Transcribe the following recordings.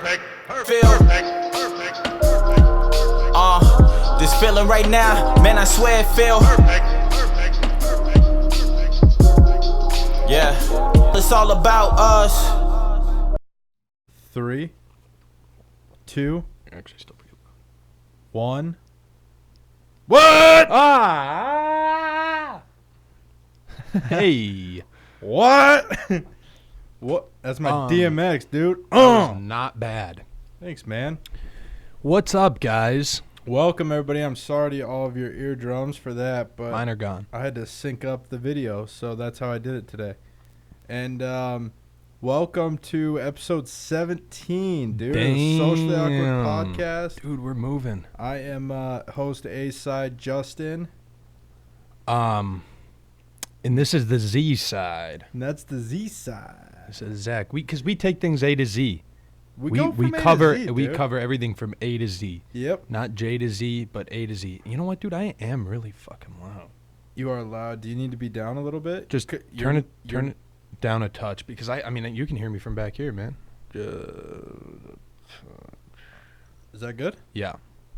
Feel. This feeling right now, man, I swear it feel. Yeah, it's all about us. 3, 2, Actually, still pretty low. 1. What? Ah! Hey. What? What? That's my DMX, dude. That was not bad. Thanks, man. What's up, guys? Welcome, everybody. I'm sorry to all of your eardrums for that, but Mine are gone. I had to sync up the video, so that's how I did it today. And welcome to episode 17, dude. of the Socially Awkward Damn. Podcast. Dude, we're moving. I am host A-Side Justin, And this is the Z side. and that's the Z side. This is Zach. Because we take things A to Z. We go from A to cover Z, we dude. cover everything from A to Z. Yep. Not J to Z, but A to Z. You know what, dude? I am really fucking loud. You are loud. Do you need to be down a little bit? Just C- turn you're- it down a touch because I mean you can hear me from back here, man. Is that good? Yeah.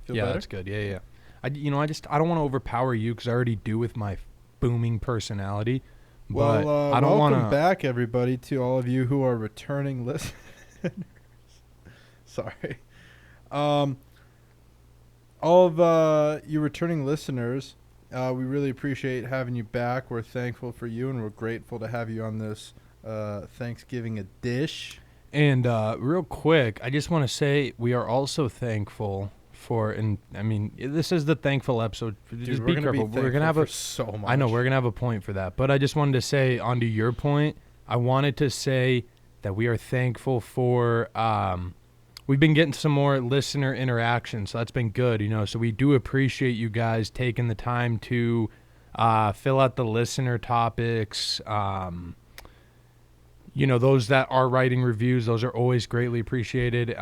Feel Yeah, better? that's good. Yeah. I don't want to overpower you because I already do with my booming personality. But Well, I don't welcome want to. back, everybody, to all of you who are returning listeners. Sorry. All of you returning listeners, we really appreciate having you back. We're thankful for you, and we're grateful to have you on this Thanksgiving dish. And real quick, I just want to say we are also thankful for, and I mean this is the thankful episode. Dude, Just we're be gonna careful. be We're gonna have thankful a. for so much. I know we're gonna have a point for that, but I just wanted to say, onto your point, I wanted to say that we are thankful for. We've been getting some more listener interaction, so that's been good, you know. So we do appreciate you guys taking the time to fill out the listener topics. You know, those that are writing reviews, those are always greatly appreciated.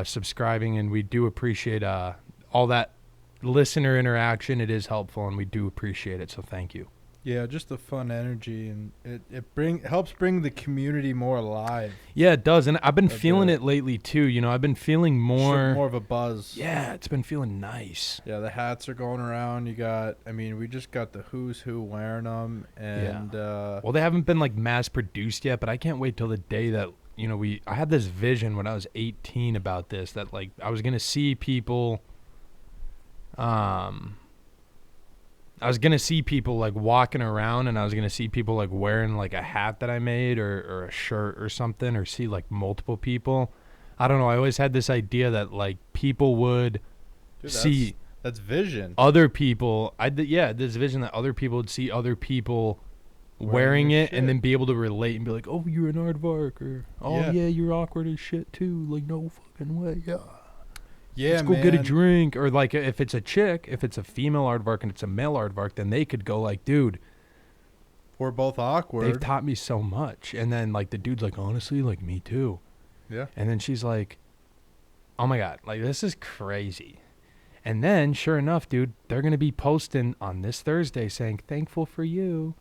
Subscribing, and we do appreciate all that listener interaction. It is helpful, and we do appreciate it. So thank you. Yeah, just the fun energy, and it helps bring the community more alive. Yeah, it does, and I've been That's feeling it. it lately too. You know, I've been feeling more. More of a buzz. Yeah, it's been feeling nice. Yeah, the hats are going around. We just got the who's who wearing them, and Well, they haven't been like mass produced yet, but I can't wait till the day that, you know, I had this vision when I was 18 about this, that like I was gonna see people. I was gonna see people like walking around, and I was gonna see people like wearing like a hat that I made or a shirt or something, or see like multiple people. I don't know. I always had this idea that like people would Dude, see that's vision. other people. This vision that other people would see other people wearing your it, and shit. then be able to relate and be like, "Oh, you're an aardvark," or "Oh Yeah. yeah, you're awkward as shit too." Like, no fucking way. Yeah. Yeah, Let's go man. get a drink. Or like if it's a chick, if it's a female aardvark and it's a male aardvark, then they could go like, "Dude, We're both awkward. they've taught me so much." And then like the dude's like, "Honestly, like me too." Yeah. And then she's like, "Oh my God, like this is crazy." And then sure enough, dude, they're going to be posting on this Thursday saying, "Thankful for you."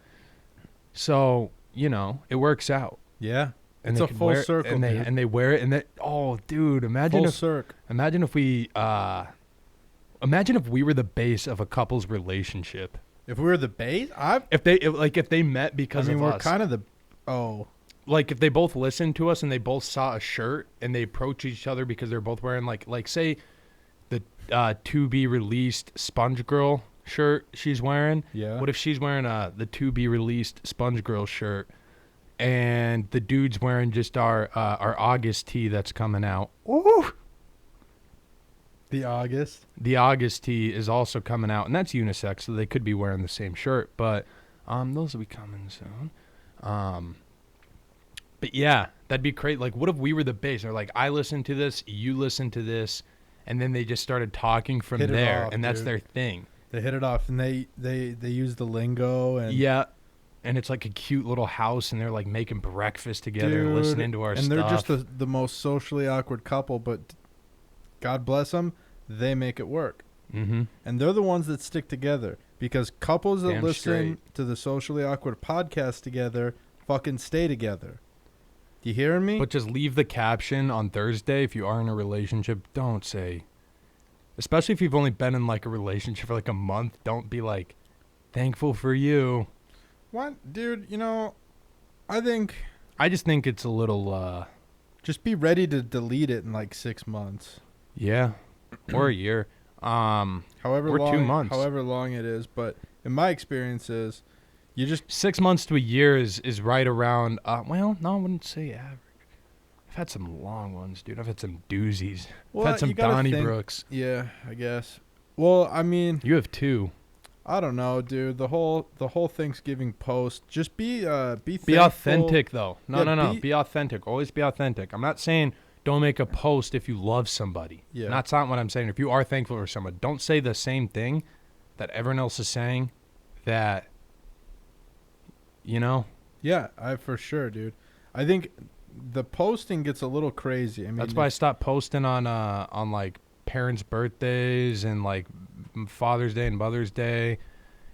So, you know, it works out. Yeah. And It's they a can full wear it, circle, and dude. they wear it, and they, oh dude, imagine Full if circle. Imagine if we were the base of a couple's relationship. If we were the base, If they met because of we're us. kind of the. Oh. Like if they both listened to us and they both saw a shirt and they approach each other because they're both wearing like say the to be released Sponge Girl shirt she's wearing. Yeah. What if she's wearing the to be released Sponge Girl shirt, and the dude's wearing just our August tee that's coming out. Ooh. The August. The August tee is also coming out, and that's unisex, so they could be wearing the same shirt, but those will be coming soon. But yeah, that'd be great. Like, what if we were the base? Or like, I listen to this, you listen to this, and then they just started talking from Hit it there, off, and that's dude. their thing. They hit it off, and they use the lingo and. Yeah, and it's like a cute little house, and they're like making breakfast together, Dude, listening to our and stuff. they're just the most socially awkward couple, but God bless them, they make it work. Mm-hmm. And they're the ones that stick together, because couples that Damn listen straight. to the Socially Awkward podcast together fucking stay together. You hearing me? But just leave the caption on Thursday if you are in a relationship. Don't say, especially if you've only been in like a relationship for like a month. Don't be like, thankful for you. What, dude? I just think it's a little, just be ready to delete it in like 6 months. yeah, or a year. However or long, 2 months. However long it is, but in my experiences, you just 6 months to a year is right around. Well, no, I wouldn't say average. I've had some long ones, dude. I've had some doozies. well, I've had some you gotta Donnybrooks. Yeah, I guess. Well, I mean, You have 2. I don't know, dude. The whole Thanksgiving post, just be Be thankful. authentic, though. No, Yeah, no. be- Be authentic. Always be authentic. I'm not saying don't make a post if you love somebody. Yeah. That's not what I'm saying. If you are thankful for someone, don't say the same thing that everyone else is saying. That, Yeah, I for sure, dude. I think the posting gets a little crazy. I mean, that's why I stopped posting on like parents' birthdays and like Father's Day and Mother's Day,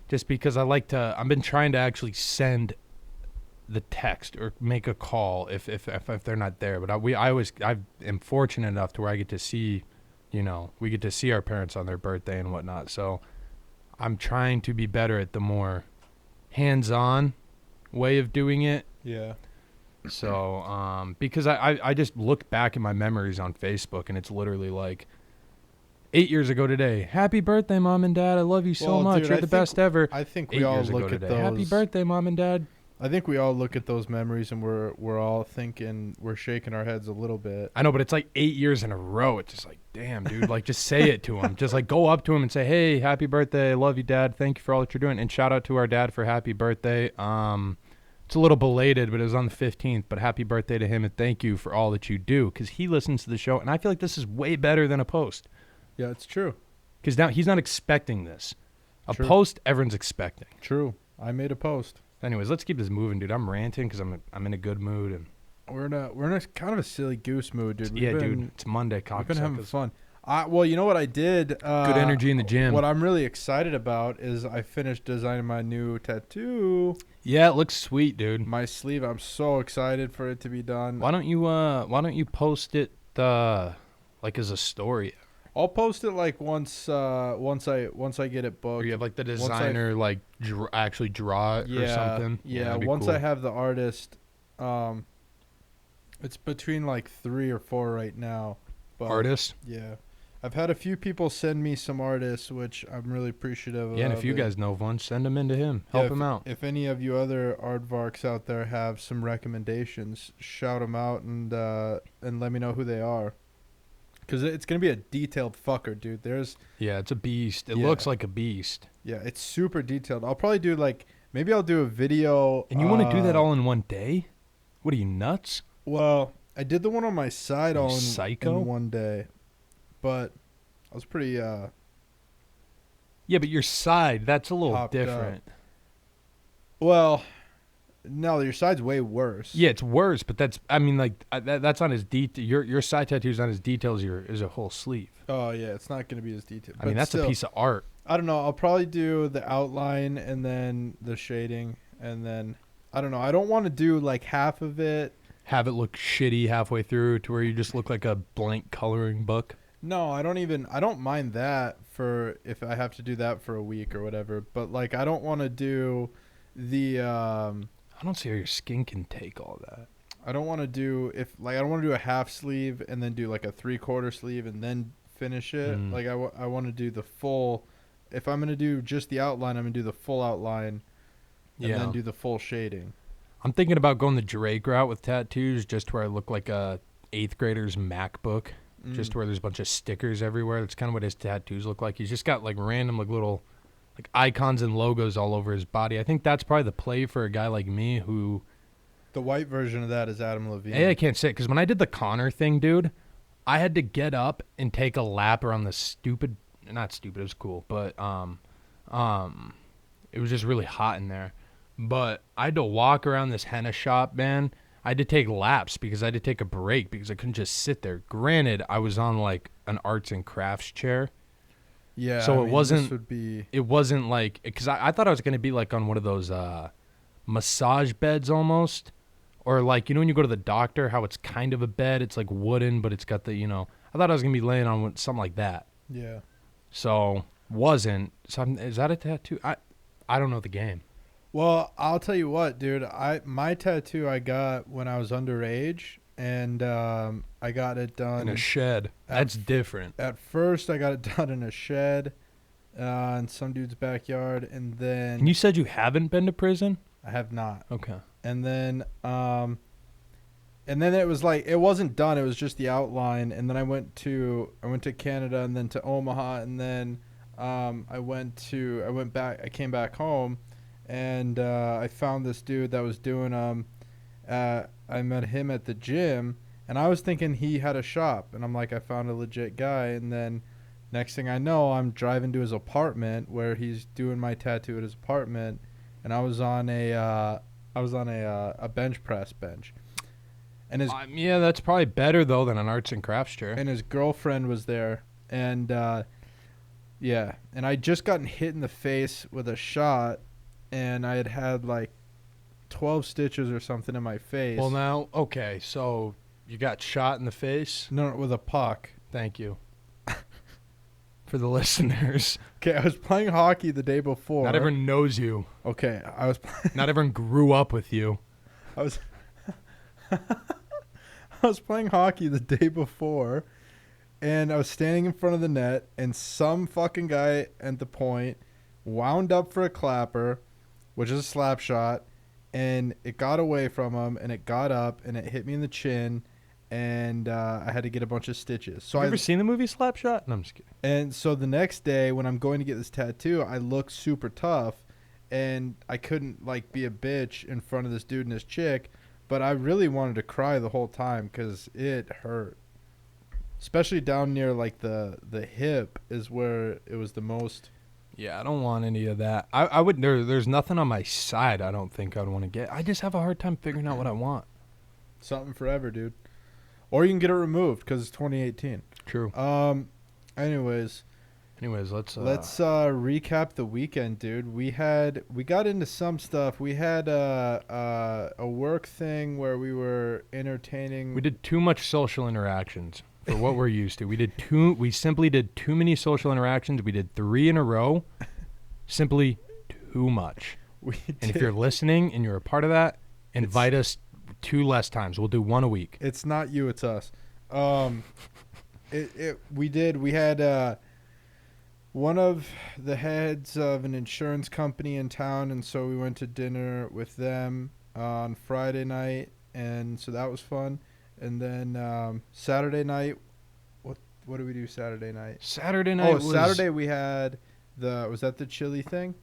just because I've been trying to actually send the text or make a call if they're not there. But I am fortunate enough to where I get to see, we get to see our parents on their birthday and whatnot. So I'm trying to be better at the more hands-on way of doing it. Yeah. So, because I just look back at my memories on Facebook and it's literally like 8 years ago today. Happy birthday, Mom and Dad. I love you so Well, much. dude, You're I the think- best ever. I think 8 we all years ago look at today. those. Happy birthday, Mom and Dad. I think we all look at those memories and we're all thinking, we're shaking our heads a little bit. I know, but it's like 8 years in a row. It's just like, damn, dude. Like, just say it to him. Just like go up to him and say, hey, happy birthday. I love you, Dad. Thank you for all that you're doing. And shout out to our dad for happy birthday. It's a little belated, but it was on the 15th. But happy birthday to him and thank you for all that you do, because he listens to the show. And I feel like this is way better than a post, Yeah, it's true. because now he's not expecting this. A True. post, everyone's expecting. True. I made a post. Anyways, let's keep this moving, dude. I'm ranting because I'm in a good mood. And We're in a kind of a silly goose mood, dude. yeah, dude, it's Monday. We've been having cocksuckers. fun. Well, you know what I did? Good energy in the gym. What I'm really excited about is I finished designing my new tattoo. Yeah, it looks sweet, dude. My sleeve. I'm so excited for it to be done. Why don't you post it like as a story? I'll post it like once I get it booked. Or you have like the Once I- designer like actually draw it or something. Yeah, that'd be once cool. I have the artist, it's between like 3 or 4 right now. But artist. Yeah. I've had a few people send me some artists, which I'm really appreciative of. Yeah, and if you it. guys know of one, send them in to him. Yeah, Help him out. If any of you other aardvarks out there have some recommendations, shout them out and let me know who they are. Because it's going to be a detailed fucker, dude. Yeah, it's a beast. It Yeah. looks like a beast. Yeah, it's super detailed. I'll probably do maybe I'll do a video. And you want to do that all in one day? What are you, nuts? Well, I did the one on my side You all psycho? in one day. But I was pretty Yeah, but your side, that's a little Hopped up. different. well, no, your side's way worse. Yeah, it's worse, but that's that's on his detail. Your side tattoo's on his details. Is a whole sleeve. Oh, yeah, it's not going to be as detailed. I mean, that's a piece of art. I don't know. I'll probably do the outline and then the shading. And then, I don't know. I don't want to do like half of it. Have it look shitty halfway through to where you just look like a blank coloring book. No, I don't mind that for if I have to do that for a week or whatever. But like, I don't want to do the, I don't see how your skin can take all that. I don't want to do I don't want to do a half sleeve and then do like a 3/4 sleeve and then finish it. Mm. Like I want to do the full. If I'm gonna do just the outline, I'm gonna do the full outline, and Yeah. then do the full shading. I'm thinking about going the Drake route with tattoos, just where I look like a 8th grader's MacBook, just where there's a bunch of stickers everywhere. That's kind of what his tattoos look like. He's just got like random like little like icons and logos all over his body. I think that's probably the play for a guy like me who. The white version of that is Adam Levine. I can't say it because when I did the Connor thing, dude, I had to get up and take a lap around the stupid. Not stupid, it was cool, but it was just really hot in there. But I had to walk around this henna shop, man. I had to take laps because I had to take a break because I couldn't just sit there. Granted, I was on like an arts and crafts chair. Yeah. So I it mean, wasn't- This would be. It wasn't like, because I thought I was going to be like on one of those massage beds almost, Or like, you know, when you go to the doctor, how it's kind of a bed. It's like wooden, but it's got the, you know. I thought I was going to be laying on something like that. Yeah. So, wasn't. So, is that a tattoo? I don't know the game. Well, I'll tell you what, dude. My tattoo I got when I was underage, and I got it done In a shed. That's different. At first, I got it done in a shed, in some dude's backyard, and then And you said you haven't been to prison? I have not. Okay. And then it was like it wasn't done. It was just the outline. And then I went to Canada, and then to Omaha, and then I came back home, and I found this dude that was doing them. I met him at the gym, and I was thinking he had a shop, and I'm like, I found a legit guy. And then next thing I know, I'm driving to his apartment where he's doing my tattoo at his apartment, and I was on a bench press bench, and Yeah, that's probably better, though, than an arts and crafts chair. and his girlfriend was there, and yeah, and I just gotten hit in the face with a shot, and I had like 12 stitches or something in my face. Well, now, okay, so you got shot in the face? No, with a puck. Thank you. For the listeners. Okay, I was playing hockey the day before. Not everyone knows you. Okay, I was Not everyone grew up with you. I was I was playing hockey the day before, and I was standing in front of the net, and some fucking guy at the point wound up for a clapper, which is a slap shot, and it got away from him, and it got up, and it hit me in the chin, and I had to get a bunch of stitches. So Have you ever seen the movie Slapshot? No, I'm just kidding. And so the next day when I'm going to get this tattoo, I look super tough, and I couldn't like be a bitch in front of this dude and this chick, but I really wanted to cry the whole time because it hurt. Especially down near like the hip is where it was the most. Yeah, I don't want any of that. I would. There's nothing on my side I don't think I'd want to get. I just have a hard time figuring out what I want. Something forever, dude. Or you can get it removed because it's 2018. True. Anyways, let's recap the weekend, dude. We got into some stuff. We had a work thing where we were entertaining. We did too much social interactions for what we're used to. We simply did too many social interactions. We did 3 in a row. Simply too much. And if you're listening and you're a part of that, invite us 2 less times. We'll do 1 a week. It's not you, it's us. We had one of the heads of an insurance company in town, and so we went to dinner with them on Friday night, and so that was fun. And then Saturday night, what did we do Saturday night? Saturday we had was that the chili thing?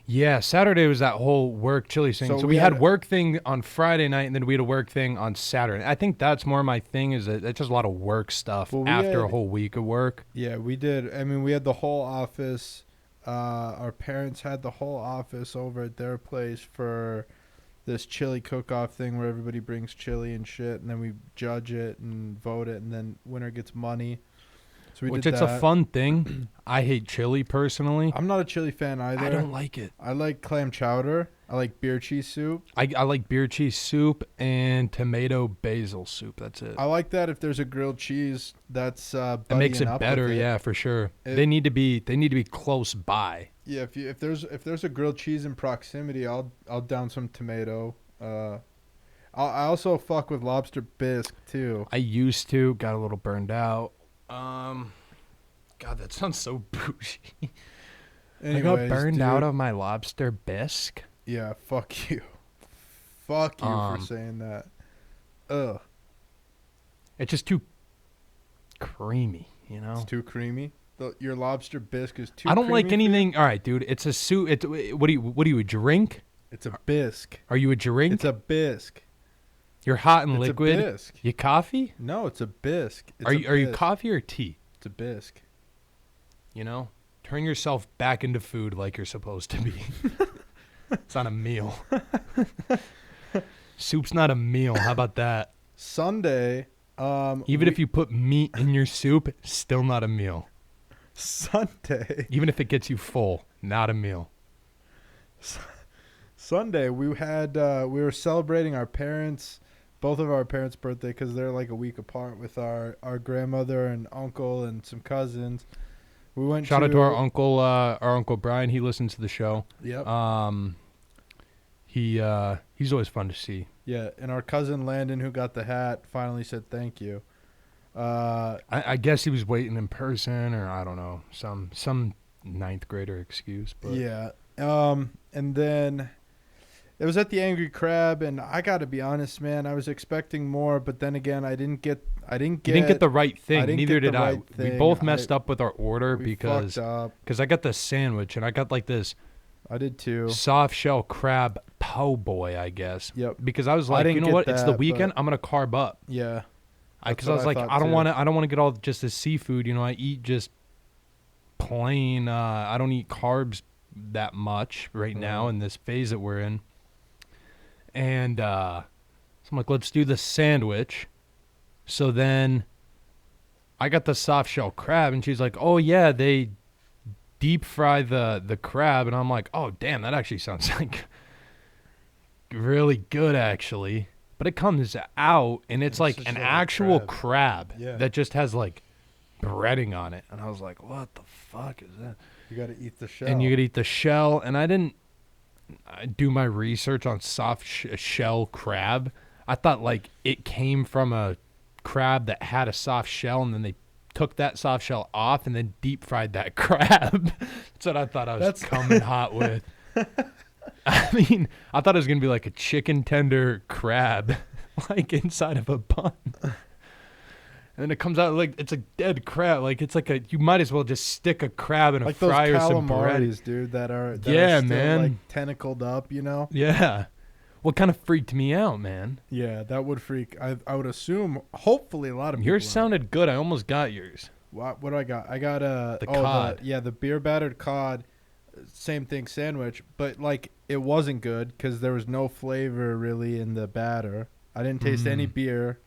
Yeah, Saturday was that whole work chili thing. So we had work thing on Friday night, and then we had a work thing on Saturday. I think that's more my thing, is that it's just a lot of work stuff after a whole week of work. Yeah, we did. I mean, we had the whole office. Our parents had the whole office over at their place for this chili cook-off thing where everybody brings chili and shit, and then we judge it and vote it, and then winner gets money. So Which it's a fun thing. I hate chili personally. I'm not a chili fan either. I don't like it. I like clam chowder. I like beer cheese soup. I like beer cheese soup and tomato basil soup. That's it. I like that if there's a grilled cheese that's it makes it better, yeah, for sure. They need to be close by. Yeah, if there's a grilled cheese in proximity, I'll down some tomato. I also fuck with lobster bisque too. I used to, got a little burned out. God, that sounds so bougie. Anyways, I got burned dude, out of my lobster bisque. Yeah, fuck you. Fuck you for saying that. Ugh. It's just too creamy, you know? It's too creamy. Your lobster bisque is too. I don't creamy like anything. All right, dude. It's a soup. What do you drink? It's a bisque. Are you a drink? It's a bisque. You're hot and It's liquid. a bisque. You coffee? No, it's a bisque. Are you coffee or tea? It's a bisque. You know, turn yourself back into food like you're supposed to be. It's not a meal. Soup's not a meal. How about that? Sunday. Even if you put meat in your soup, still not a meal. Sunday. Even if it gets you full, not a meal. Sunday we were celebrating both of our parents' birthday because they're like a week apart with our grandmother and uncle and some cousins. We went Shout out to our uncle Brian. He listens to the show. Yep. He's always fun to see. Yeah, and our cousin Landon, who got the hat, finally said thank you. I guess he was waiting in person, or I don't know, some ninth grader excuse. But yeah. And then it was at the Angry Crab, and I got to be honest, man, I was expecting more, but then again, I didn't get you didn't get the right thing. Neither did I. We thing. both messed up with our order We because fucked up. I got the sandwich and I got like this I did too. soft shell crab po' boy, I guess. Yep. Because I was I like, didn't you know get what? It's the that, weekend. but- I'm gonna carb up. Yeah. Because what I was I like, thought I don't too. want to get all just the seafood. You know, I eat just plain. I don't eat carbs that much right now in this phase that we're in. And so I'm like, let's do the sandwich. So then I got the soft shell crab, and she's like, oh yeah, they deep fry the crab, and I'm like, oh damn, that actually sounds like really good actually. But it comes out and it's like just an like a actual crab. crab Yeah. that just has like breading on it, and I was like, what the fuck is that? You got to eat the shell. And you could eat the shell, and I didn't do my research on soft shell crab. I thought like it came from a crab that had a soft shell, and then they took that soft shell off and then deep fried that crab. That's what I thought I was coming hot with. I mean, I thought it was going to be like a chicken tender crab, like inside of a bun. And then it comes out like it's a dead crab. Like it's like you might as well just stick a crab in a like those fryer, some bread. calamaris, dude, that are Yeah, still, man. like tentacled up, you know? Yeah. What kind of freaked me out, man? Yeah, that would freak. I would assume, hopefully, a lot of people. Yours out. What good. I almost got yours. What do I got? I got The cod. the beer battered cod, same thing sandwich, but like it wasn't good because there was no flavor really in the batter. I didn't taste any beer.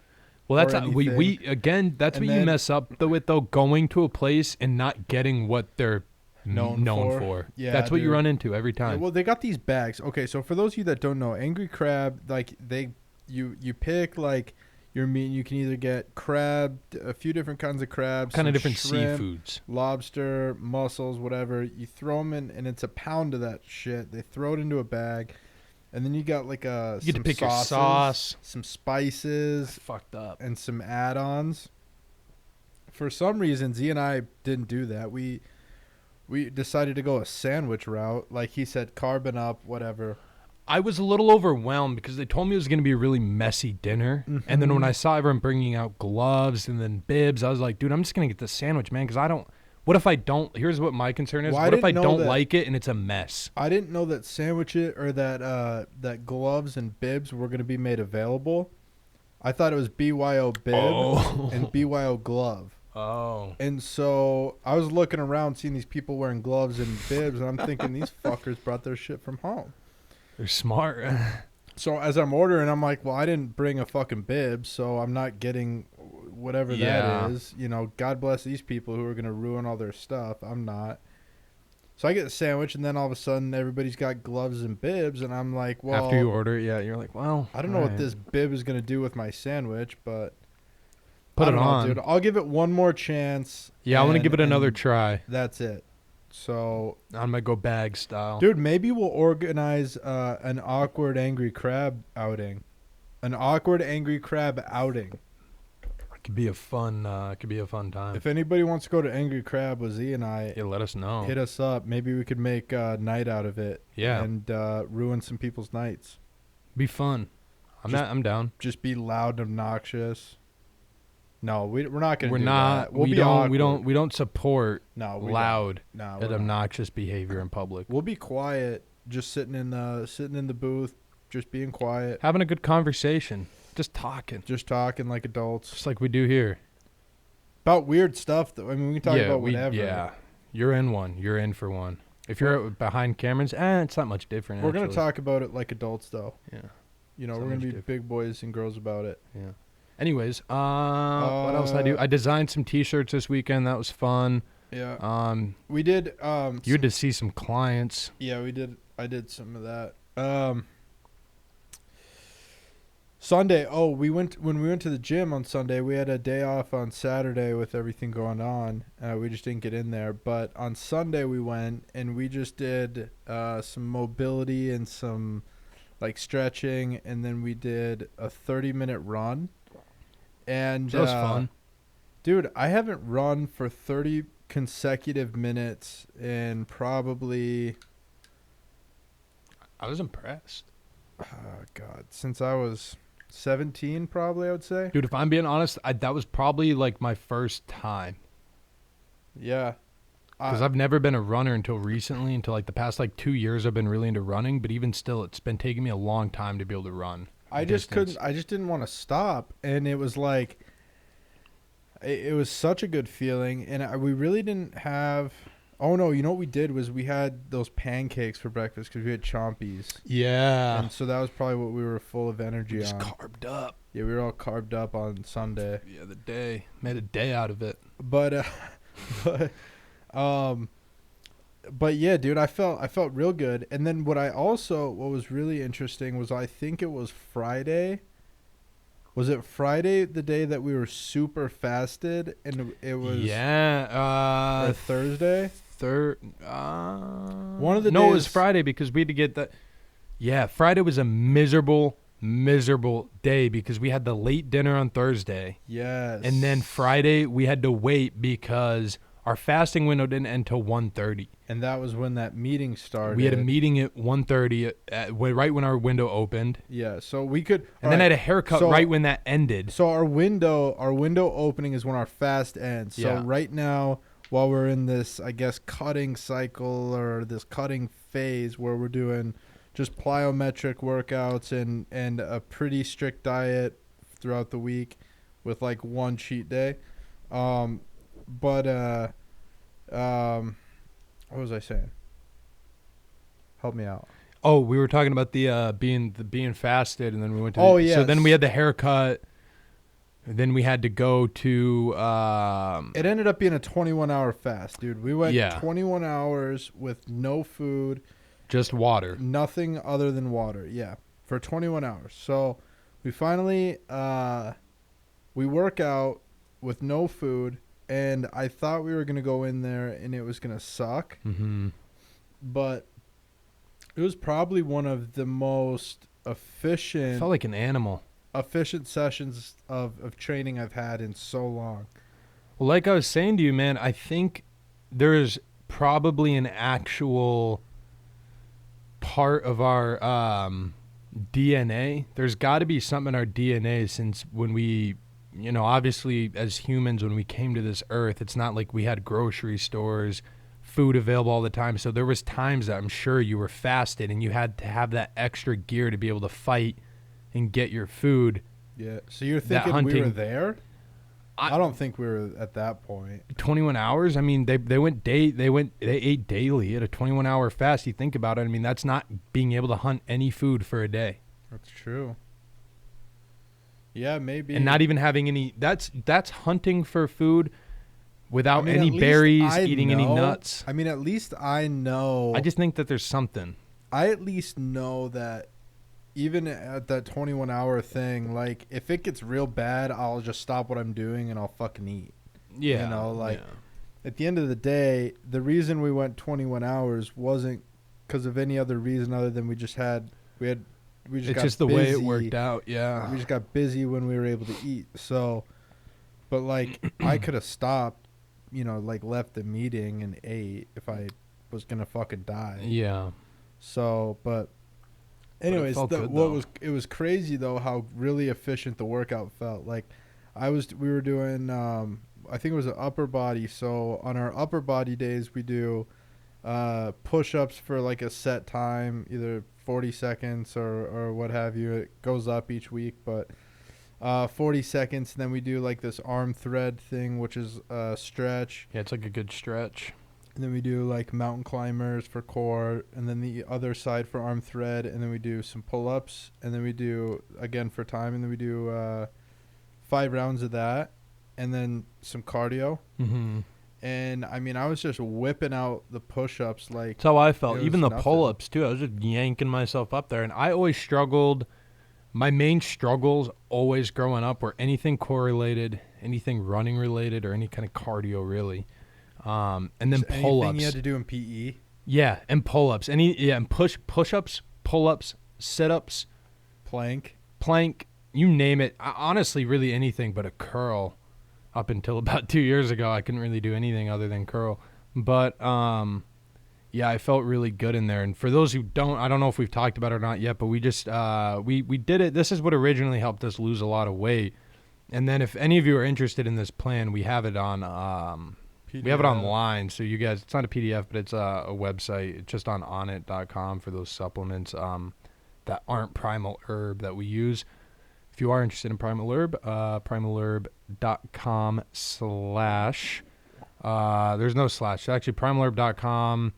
Well, that's or we anything. again. That's And what you then- mess up with though. Going to a place and not getting what they're known for. Yeah, that's what you dude. run into every Yeah, time. well, they got these bags. Okay, so for those of you that don't know, Angry Crab, like you pick like your meat. You can either get crab, a few different kinds of crabs, Kind of some different shrimp, seafoods. lobster, mussels, whatever. You throw them in, and it's a pound of that shit. They throw it into a bag, and then you got like You get to some pick your sauces, sauce. some spices, Fucked up. and some add-ons. For some reason, Z and I didn't do that. We decided to go a sandwich route. Like he said, carbon up, whatever. I was a little overwhelmed because they told me it was going to be a really messy dinner. And then when I saw everyone bringing out gloves and then bibs, I was like, dude, I'm just going to get the sandwich, man, because I don't. What if I don't? Here's what my concern is. Well, I what if I didn't know don't that- like it and it's a mess? I didn't know that sandwiches or that gloves and bibs were going to be made available. I thought it was BYO bib and BYO glove. Oh. And so I was looking around, seeing these people wearing gloves and bibs, and I'm thinking these fuckers brought their shit from home. They're smart. So as I'm ordering, I'm like, well, I didn't bring a fucking bib, so I'm not getting whatever Yeah. that is. You know, God bless these people who are going to ruin all their stuff. I'm not. So I get the sandwich, and then all of a sudden, everybody's got gloves and bibs, and I'm like, well, After you order it, yeah, you're like, well, I don't know what alright. this bib is going to do with my sandwich, but Put I it don't know, on. dude. I'll give it one more chance. Yeah, I want to and- give it another and try. That's it. So, I'm gonna go bag style. dude, maybe we'll organize an awkward angry crab outing. An awkward angry crab outing. It could be a fun. Time. If anybody wants to go to Angry Crab with Z and I, Yeah, let us know. hit us up. Maybe we could make a night out of it. Yeah. And ruin some people's nights. Be fun. I'm down. Just be loud and obnoxious. No, we're not gonna. We're do not. That. We'll we be don't. We awkward. don't support No, we loud Don't. No, and we're not. obnoxious behavior in public. We'll be quiet, just sitting in the booth, just being quiet, Having a good conversation, just talking, just talking like adults just like we do here. about weird stuff. Though I mean, we can talk about whatever. Yeah, you're in one. You're in for one. If you're behind cameras, it's not much different. We're gonna actually. talk about it like adults, though. Yeah. You know, So we're gonna much be different. big boys and girls about it. Yeah. Anyways, what else did I do? I designed some T-shirts this weekend. That was fun. Yeah. We did. You had to see some clients. Yeah, we did. I did some of that. Um, Sunday. Oh, when we went to the gym on Sunday. We had a day off on Saturday with everything going on. We just didn't get in there. But on Sunday we went and we just did some mobility and some like stretching, and then we did a 30-minute run. And That was fun. dude, I haven't run for 30 consecutive minutes in probably, I was impressed. oh God, since I was 17, probably, I would say. Dude, if I'm being honest, that was probably like my first time. Yeah. Because I've never been a runner until recently. Until like the past like 2 years, I've been really into running. But even still, it's been taking me a long time to be able to run. I just distance. couldn't. I just didn't want to stop, and it was like, it was such a good feeling, and we really didn't have. Oh no! You know what we did was we had those pancakes for breakfast because we had Chompies, Yeah. and so that was probably what we were full of energy Just on. carved up. Yeah, we were all carved up on Sunday, Yeah, the day. Made a day out of it. but but but yeah, dude, I felt real good. And then what was really interesting was I think it was Friday. Was it Friday the day that we were super fasted, and it was or Thursday? One of the No, it was days- Friday because we had to get that. Yeah, Friday was a miserable day because we had the late dinner on Thursday. Yes. And then Friday we had to wait because our fasting window didn't end until 1:30. And that was when that meeting started. We had a meeting at 1:30 right when our window opened. Yeah, so we could. And then I had a haircut so- right when that ended. So our window opening is when our fast ends. So Yeah. right now, while we're in this, I guess, cutting cycle or this cutting phase where we're doing just plyometric workouts and a pretty strict diet throughout the week with like one cheat day. What was I saying? Help me out. Oh, we were talking about the being fasted, and then we went to. Oh, So then yes. we had the haircut. Then we had to go to. It ended up being a 21-hour fast, dude. We went Yeah. 21 hours with no food, Just water. nothing other than water. Yeah, for 21 hours. So we finally we work out with no food, and I thought we were gonna go in there and it was gonna suck, Mm-hmm. but it was probably one of the most efficient Felt like an animal. sessions of training I've had in so long. Well, like I was saying to you, man, I think there's probably an actual part of our DNA. There's got to be something in our DNA since when we, obviously as humans, when we came to this earth, it's not like we had grocery stores, food available all the time. So there was times that I'm sure you were fasted and you had to have that extra gear to be able to fight and get your food. Yeah. So you're That thinking we were hunting- there? I don't think we were at that point. 21 hours. I mean, they ate daily at a 21-hour fast. You think about it. I mean, that's not being able to hunt any food for a day That's true. Yeah, maybe. and not even having any. That's hunting for food without I mean, any at least berries, I eating any know- nuts. I mean, at least I know. I just think that there's something. I at least know that even at that 21-hour thing, like, if it gets real bad, I'll just stop what I'm doing and I'll fucking eat. Yeah, like, At the end of the day, the reason we went 21 hours wasn't because of any other reason other than we just got it's just the way it busy. worked out. Yeah, We just got busy when we were able to eat. So, but like, I could have stopped, like left the meeting and ate if I was gonna fucking die. yeah. So, but it anyways, felt good, it though. was crazy though how really efficient the workout felt. Like, we were doing I think it was an upper body. So on our upper body days, we do push-ups for like a set time, either 40 seconds or what have you. It goes up each week, but 40 seconds. And then we do like this arm thread thing, which is a stretch. Yeah, it's like a good stretch. And then we do like mountain climbers for core, and then the other side for arm thread, and then we do some pull-ups, and then we do again for time, and then we do 5 rounds of that, and then some cardio. Mm-hmm. And I mean, I was just whipping out the push-ups like That's how I felt. it Even was the nothing. pull-ups too. I was just yanking myself up there, and I always struggled. My main struggles always growing up were anything correlated, anything running related, or any kind of cardio really. And then Just anything pull-ups. you had to do in PE. Yeah, and pull-ups. And push-ups, pull-ups, sit-ups, Plank. plank, you name it. Honestly, really anything but a curl. Up until about 2 years ago, I couldn't really do anything other than curl. But yeah, I felt really good in there. And for those who don't, I don't know if we've talked about it or not yet, but we just we did it. This is what originally helped us lose a lot of weight. And then if any of you are interested in this plan, we have it on we have it online. So you guys, it's not a PDF, but it's a website. It's just on onnit.com for those supplements that aren't Primal Herb that we use. If you are interested in Primal Herb, primalherb.com/ there's no slash. It's actually primalherb.com.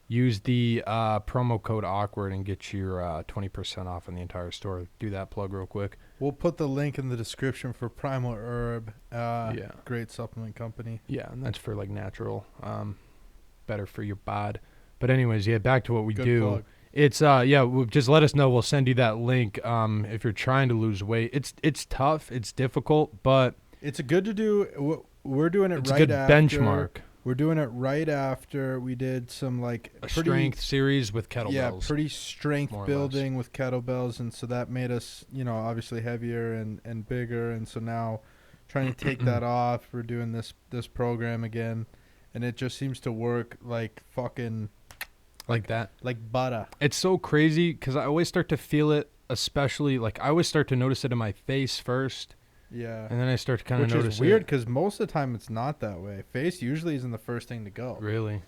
Use the promo code awkward and get your 20% off on the entire store. Do that plug real quick. We'll put the link in the description for Primal Herb. Yeah. Great supplement company. Yeah, and that's for like natural, better for your bod. But anyways, yeah, back to what we Good do. plug. It's just let us know. We'll send you that link if you're trying to lose weight. It's tough, it's difficult, but It's good to do. We're doing it it's right a good after. benchmark. We're doing it right after we did some like A pretty strength series with kettlebells. Yeah, pretty strength more or building with kettlebells, and so that made us, obviously heavier and bigger, and so now trying to take that off. We're doing this program again, and it just seems to work like fucking like that. like butter. It's so crazy because I always start to feel it, especially like I always start to notice it in my face first, Yeah. and then I start to kind of Which notice is weird it. because most of the time it's not that way. Face usually isn't the first thing to go. Really?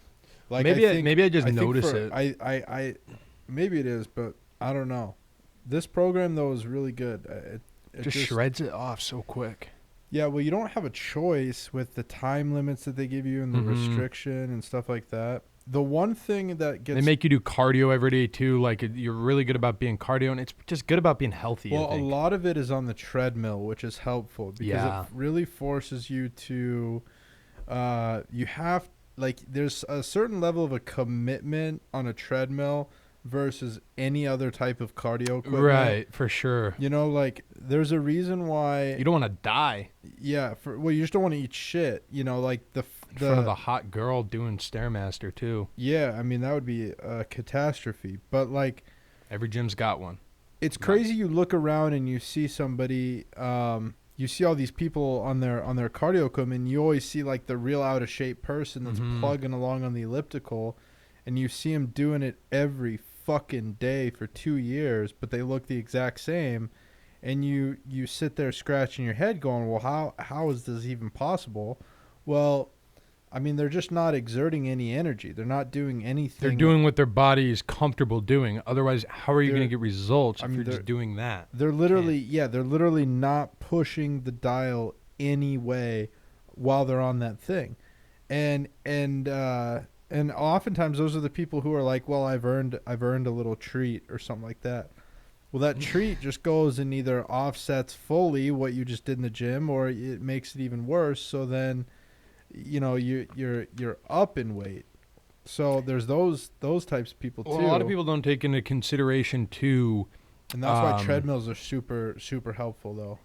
Like maybe I think, maybe I just think notice for- it. I maybe it is, but I don't know. This program though is really good. It just shreds it off so quick. Yeah, well, you don't have a choice with the time limits that they give you and the Mhm. restriction and stuff like that. The one thing that gets They make you do cardio every day too. Like you're really good about being cardio, and it's just good about being healthy. well, I a think. lot of it is on the treadmill, which is helpful because Yeah. it really forces you to. You have there's a certain level of a commitment on a treadmill versus any other type of cardio equipment. Right, for sure. There's a reason why. You don't want to die Yeah, you just don't want to eat shit. Like the in front of a hot girl doing Stairmaster too. Yeah, I mean that would be a catastrophe. But like, Every gym's got one. it's crazy. You look around and you see somebody. You see all these people on their cardio equipment. And you always see like the real out of shape person that's Mhm. plugging along on the elliptical, and you see them doing it every fucking day for 2 years, but they look the exact same. And you sit there scratching your head, going, "Well, how is this even possible?" Well, I mean, they're just not exerting any energy. They're not doing anything. They're doing what their body is comfortable doing. Otherwise, how are you They're- going to get results I if mean, you're they're- just doing that? They're literally not pushing the dial any way while they're on that thing. And oftentimes those are the people who are like, "Well, I've earned a little treat or something like that." Well, that treat just goes and either offsets fully what you just did in the gym, or it makes it even worse. So then, you're up in weight. So there's those types of people too. Well, a lot of people don't take into consideration too. And that's why Um, treadmills are super, super helpful, though.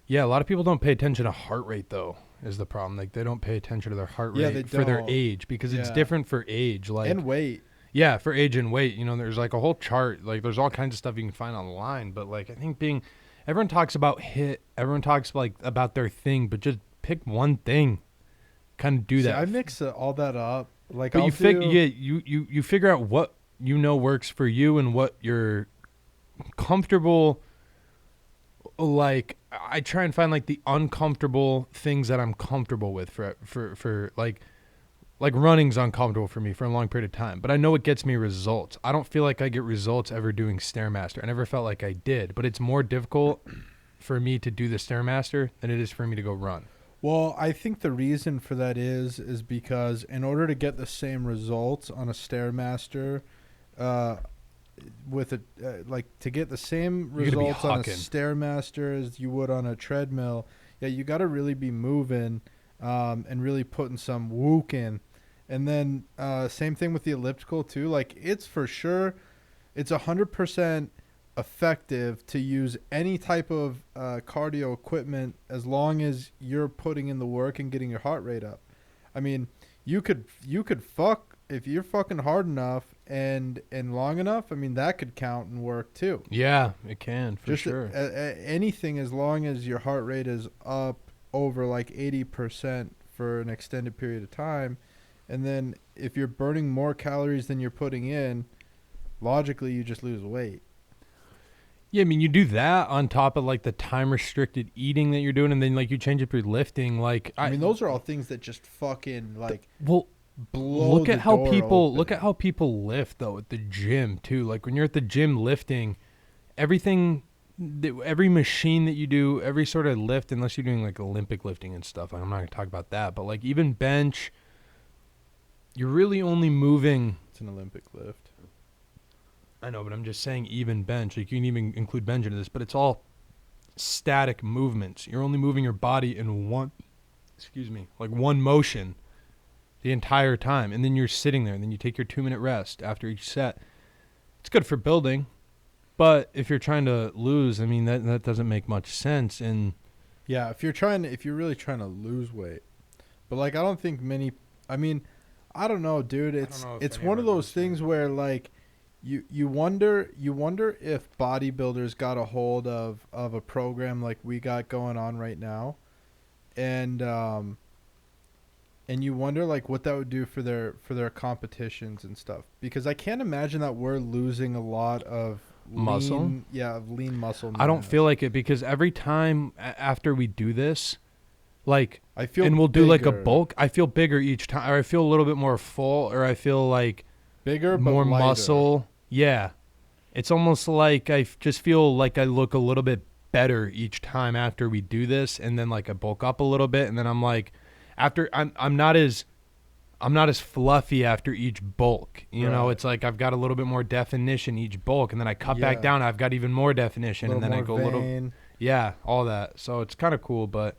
Yeah, a lot of people don't pay attention to heart rate though. Is the problem? Like they don't pay attention to their heart Yeah, rate they for their don't. age because it's Yeah. different for age. Like And weight. yeah, for age and weight. There's like a whole chart. Like there's all kinds of stuff you can find online. But like I think everyone talks about HIIT. Everyone talks like about their thing, but just pick one thing. Kind of do See, that. I mix all that up. Like, But I'll you figure out what works for you and what you're comfortable. Like I try and find like the uncomfortable things that I'm comfortable with for like running's uncomfortable for me for a long period of time, but I know it gets me results. I don't feel like I get results ever doing Stairmaster. I never felt like I did, but it's more difficult for me to do the Stairmaster than it is for me to go run. Well, I think the reason for that is because in order to get the same results on a Stairmaster, to get the same You gotta be results on a hucking. Stairmaster as you would on a treadmill, you got to really be moving and really putting some wook in. And then same thing with the elliptical too. Like it's for sure, it's 100% effective to use any type of cardio equipment as long as you're putting in the work and getting your heart rate up. I mean, you could fuck if you're fucking hard enough and long enough. I mean, that could count and work too. Yeah, it can for Just sure. anything as long as your heart rate is up over like 80% for an extended period of time. And then if you're burning more calories than you're putting in, logically you just lose weight. Yeah, I mean, you do that on top of like the time restricted eating that you're doing, and then like you change up your lifting. Like, I mean, those are all things that just fucking like well, blow look the at how door people open. look at how people lift though at the gym too. Like when you're at the gym lifting, everything, every machine that you do, every sort of lift, unless you're doing like Olympic lifting and stuff. Like, I'm not gonna talk about that, but like even bench, you're really only moving. It's an Olympic lift. I know, but I'm just saying even bench. Like you can even include bench into this, but it's all static movements. You're only moving your body in one motion the entire time. And then you're sitting there and then you take your 2-minute rest after each set. It's good for building, but if you're trying to lose, I mean, that doesn't make much sense. And Yeah, if you're really trying to lose weight. But like I don't think many I mean, I don't know, dude. It's know if it's any one of of our those things where like you wonder if bodybuilders got a hold of a program like we got going on right now, and you wonder like what that would do for their competitions and stuff, because I can't imagine that we're losing a lot of Muscle? lean muscle I don't mass. feel like it, because every time after we do this, like, I feel and we'll do like a bigger. bulk, I feel bigger each time, or I feel a little bit more full, or I feel like bigger but more lighter. muscle. Yeah. It's almost like I just feel like I look a little bit better each time after we do this, and then like I bulk up a little bit, and then I'm like, after I'm not as fluffy after each bulk. You know, Right. it's like I've got a little bit more definition each bulk, and then I cut Yeah. back down, I've got even more definition, and then I go a little, vein. yeah, all that. So it's kind of cool, but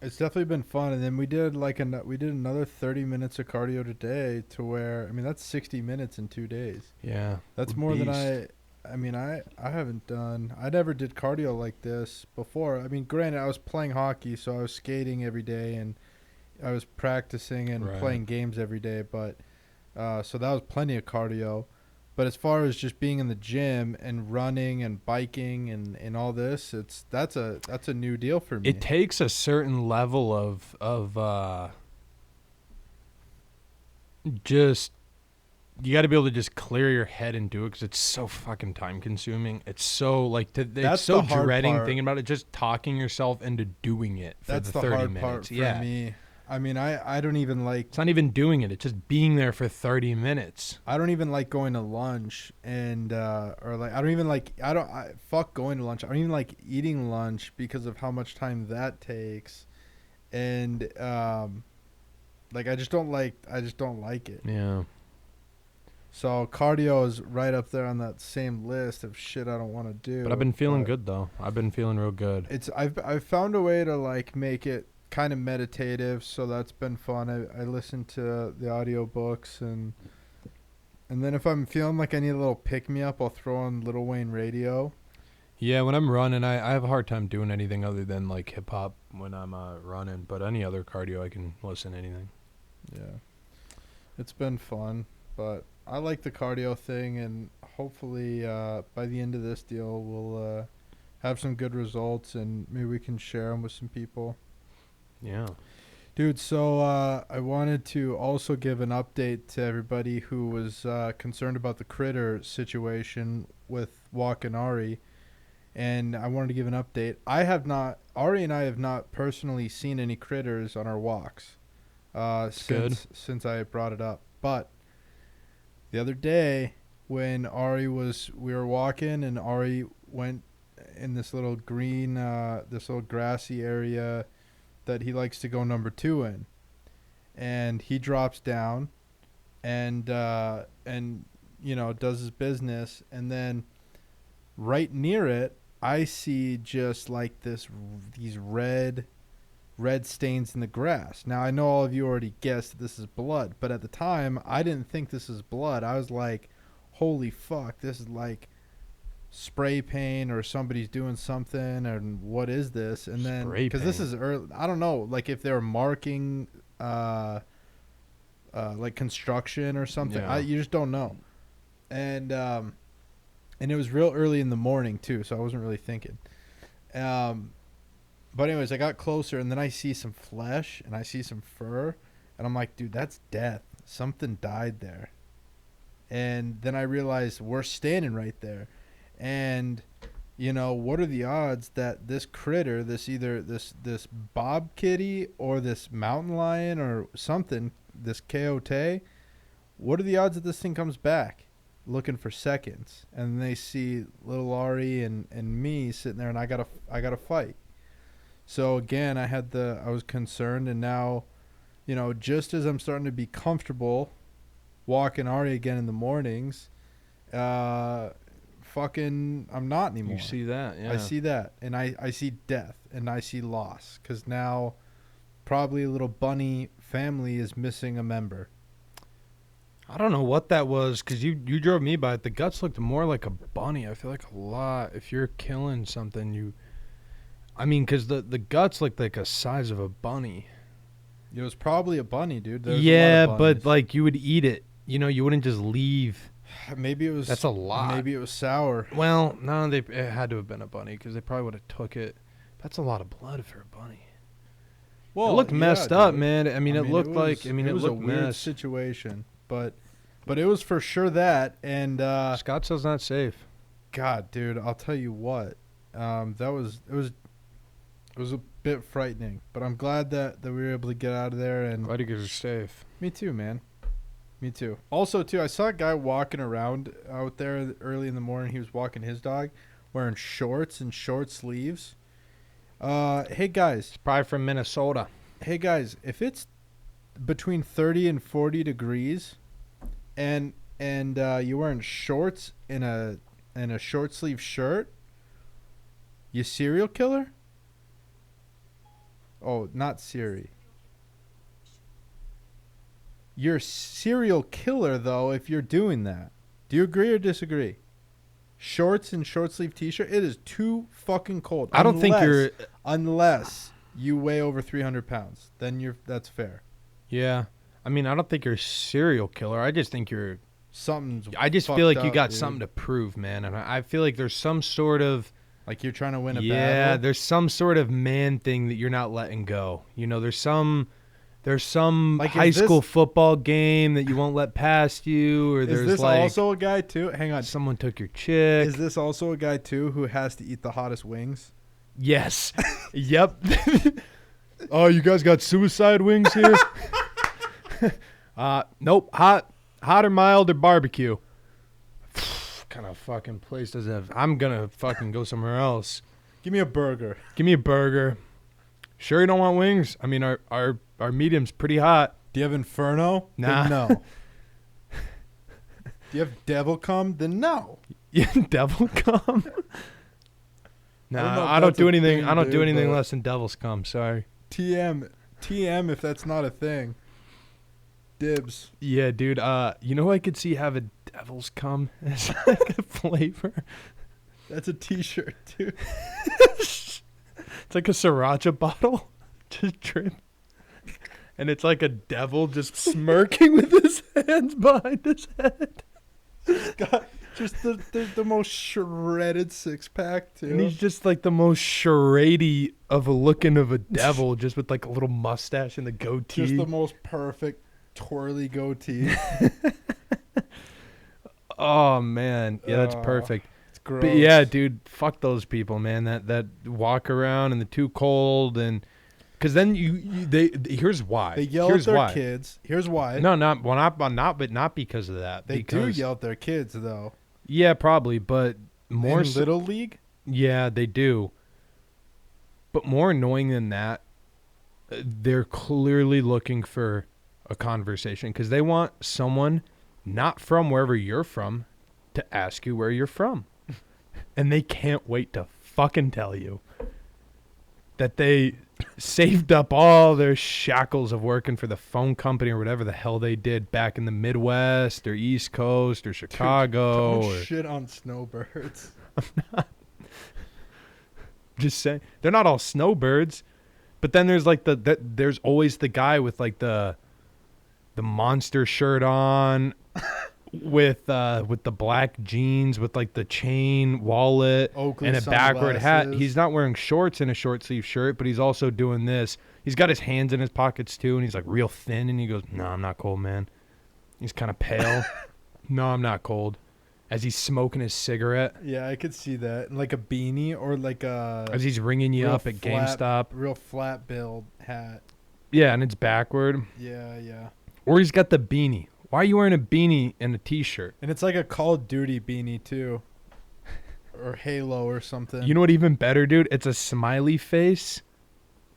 It's definitely been fun. And then we did another 30 minutes of cardio today, to where I mean that's 60 minutes in 2 days. yeah, That's we're more than beast. I mean I haven't done. I never did cardio like this before. I mean, granted, I was playing hockey, so I was skating every day and I was practicing and Right. playing games every day, but so that was plenty of cardio. But as far as just being in the gym and running and biking and all this, that's a new deal for me. It takes a certain level of just, you got to be able to just clear your head and do it, because it's so fucking time consuming. It's so like it's That's so the hard dreading part. thinking about it, just talking yourself into doing it for That's the the 30 hard minutes. part for Yeah. me. I mean, I don't even like It's not even doing it. It's just being there for 30 minutes. going to lunch and or like fuck going to lunch. I don't even like eating lunch because of how much time that takes, and like I just don't like it. Yeah. So cardio is right up there on that same list of shit I don't want to do. But I've been feeling but good though. I've been feeling real good. I've found a way to like make it kind of meditative, so that's been fun. I listen to the audiobooks, and then if I'm feeling like I need a little pick me up, I'll throw on Lil Wayne radio. Yeah, when I'm running, I have a hard time doing anything other than like hip hop when I'm running. But any other cardio, I can listen to anything. Yeah, it's been fun, but I like the cardio thing, and hopefully by the end of this deal we'll have some good results, and maybe we can share them with some people. Yeah. Dude, so I wanted to also give an update to everybody who was concerned about the critter situation with Walk and Ari, and I wanted to give an update. Ari and I have not personally seen any critters on our walks since I brought it up. But the other day when we were walking, and Ari went in this little green, this little grassy area that he likes to go number 2 in, and he drops down and you know, does his business, and then right near it I see just like these red red stains in the grass. Now, I know all of you already guessed this is blood, but at the time, I didn't think this is blood. I was like, holy fuck, this is like spray paint or somebody's doing something, and what is this? And then, Spray because this paint. is early, I don't know, like if they're marking like construction or something. Yeah. You just don't know. And it was real early in the morning too, so I wasn't really thinking. But anyways, I got closer, and then I see some flesh and I see some fur, and I'm like, dude, that's death. Something died there. And then I realized we're standing right there, and you know, what are the odds that this critter, this bob kitty or this mountain lion or something, this coyote, what are the odds that this thing comes back looking for seconds, and they see little Ari and me sitting there, and I gotta fight. So again, I was concerned, and now, you know, just as I'm starting to be comfortable walking Ari again in the mornings, I'm not anymore. You see that? Yeah. I see that, and I see death, and I see loss, because now probably a little bunny family is missing a member. I don't know what that was, because you drove me by it. The guts looked more like a bunny. I feel like a lot. If you're killing something, because the guts looked like a size of a bunny. It was probably a bunny, dude. There's Yeah, a lot of but bunnies. like you would eat it. You know, you wouldn't just leave. Maybe it was. That's a lot. Maybe it was sour. Well, no, it had to have been a bunny, because they probably would have took it. That's a lot of blood for a bunny. It looked messed up, dude. man. I mean, it looked like. it It was a looked weird mess. situation, but it was for sure that. And Scottsdale's not safe. God, dude, I'll tell you what. It was a bit frightening, but I'm glad that we were able to get out of there. And Glad you guys are safe. me too, man. Me too. Also, too, I saw a guy walking around out there early in the morning. He was walking his dog, wearing shorts and short sleeves. Hey guys, It's probably from Minnesota. if it's between 30 and 40 degrees, and you're wearing shorts and a short sleeve shirt, you serial killer? Oh, not Siri. You're a serial killer, though, if you're doing that. Do you agree or disagree? Shorts and short sleeve t-shirt, it is too fucking cold. I don't think you're. Unless you weigh over 300 pounds. Then that's fair. Yeah. I mean, I don't think you're a serial killer. I just think you're. Something's I just fucked feel like you up, got dude. something to prove, man. And I feel like there's some sort of. Like you're trying to win a Yeah, battle. there's some sort of man thing that you're not letting go. You know, there's some Like, high is this- school football game that you won't let past you, or Is there's this like also a guy, too? Hang on. someone took your chick. Is this also a guy, too, who has to eat the hottest wings? Yes. Yep. Oh, you guys got suicide wings here? Nope. Hot or mild or barbecue. Kind of fucking place does it have? I'm gonna fucking go somewhere else. Give me a burger. Give me a burger. Sure you don't want wings? I mean, our medium's pretty hot. Do you have Inferno? Nah. Then no. Do you have Devil Come? Then no. Yeah, devil cum. I don't know Nah, if I don't that's do a anything. thing, I don't do dude, anything but- less than devil's cum. Sorry. TM if that's not a thing. Dibs. Yeah, dude. You know who I could see have a devil's cum as like a flavor? That's a t-shirt, dude. It's like a sriracha bottle, just drip, and it's like a devil just smirking with his hands behind his head, God, just the most shredded six-pack, too. and he's just like the most charade of a looking of a devil, just with like a little mustache and the goatee. just the most perfect twirly goatee. Oh man, yeah, that's perfect. It's gross. But yeah, dude, fuck those people, man. That walk around and the too cold, and because then here's why. They yell here's at their why. kids. Here's why. No, not because of that. They because, do yell at their kids, though. Yeah, probably, but more In so, Little League? yeah, they do. But more annoying than that, they're clearly looking for a conversation because they want someone not from wherever you're from to ask you where you're from. And they can't wait to fucking tell you that they saved up all their shackles of working for the phone company or whatever the hell they did back in the Midwest or East Coast or Chicago. Don't or shit on snowbirds. Just saying, they're not all snowbirds. But then there's like there's always the guy with like the monster shirt on, with the black jeans with like the chain wallet Oakley and a backward hat. sunglasses. He's not wearing shorts and a short sleeve shirt, but he's also doing this. He's got his hands in his pockets too, and he's like real thin. And he goes, "No, I'm not cold, man." He's kind of pale. "No, I'm not cold," as he's smoking his cigarette, Yeah, I could see that. Like a beanie or like a as he's ringing you real up at flat- GameStop. real flat billed hat. Yeah, and it's backward. Yeah. Or he's got the beanie. Why are you wearing a beanie and a t-shirt? And it's like a Call of Duty beanie too. Or Halo or something. You know what even better, dude? It's a smiley face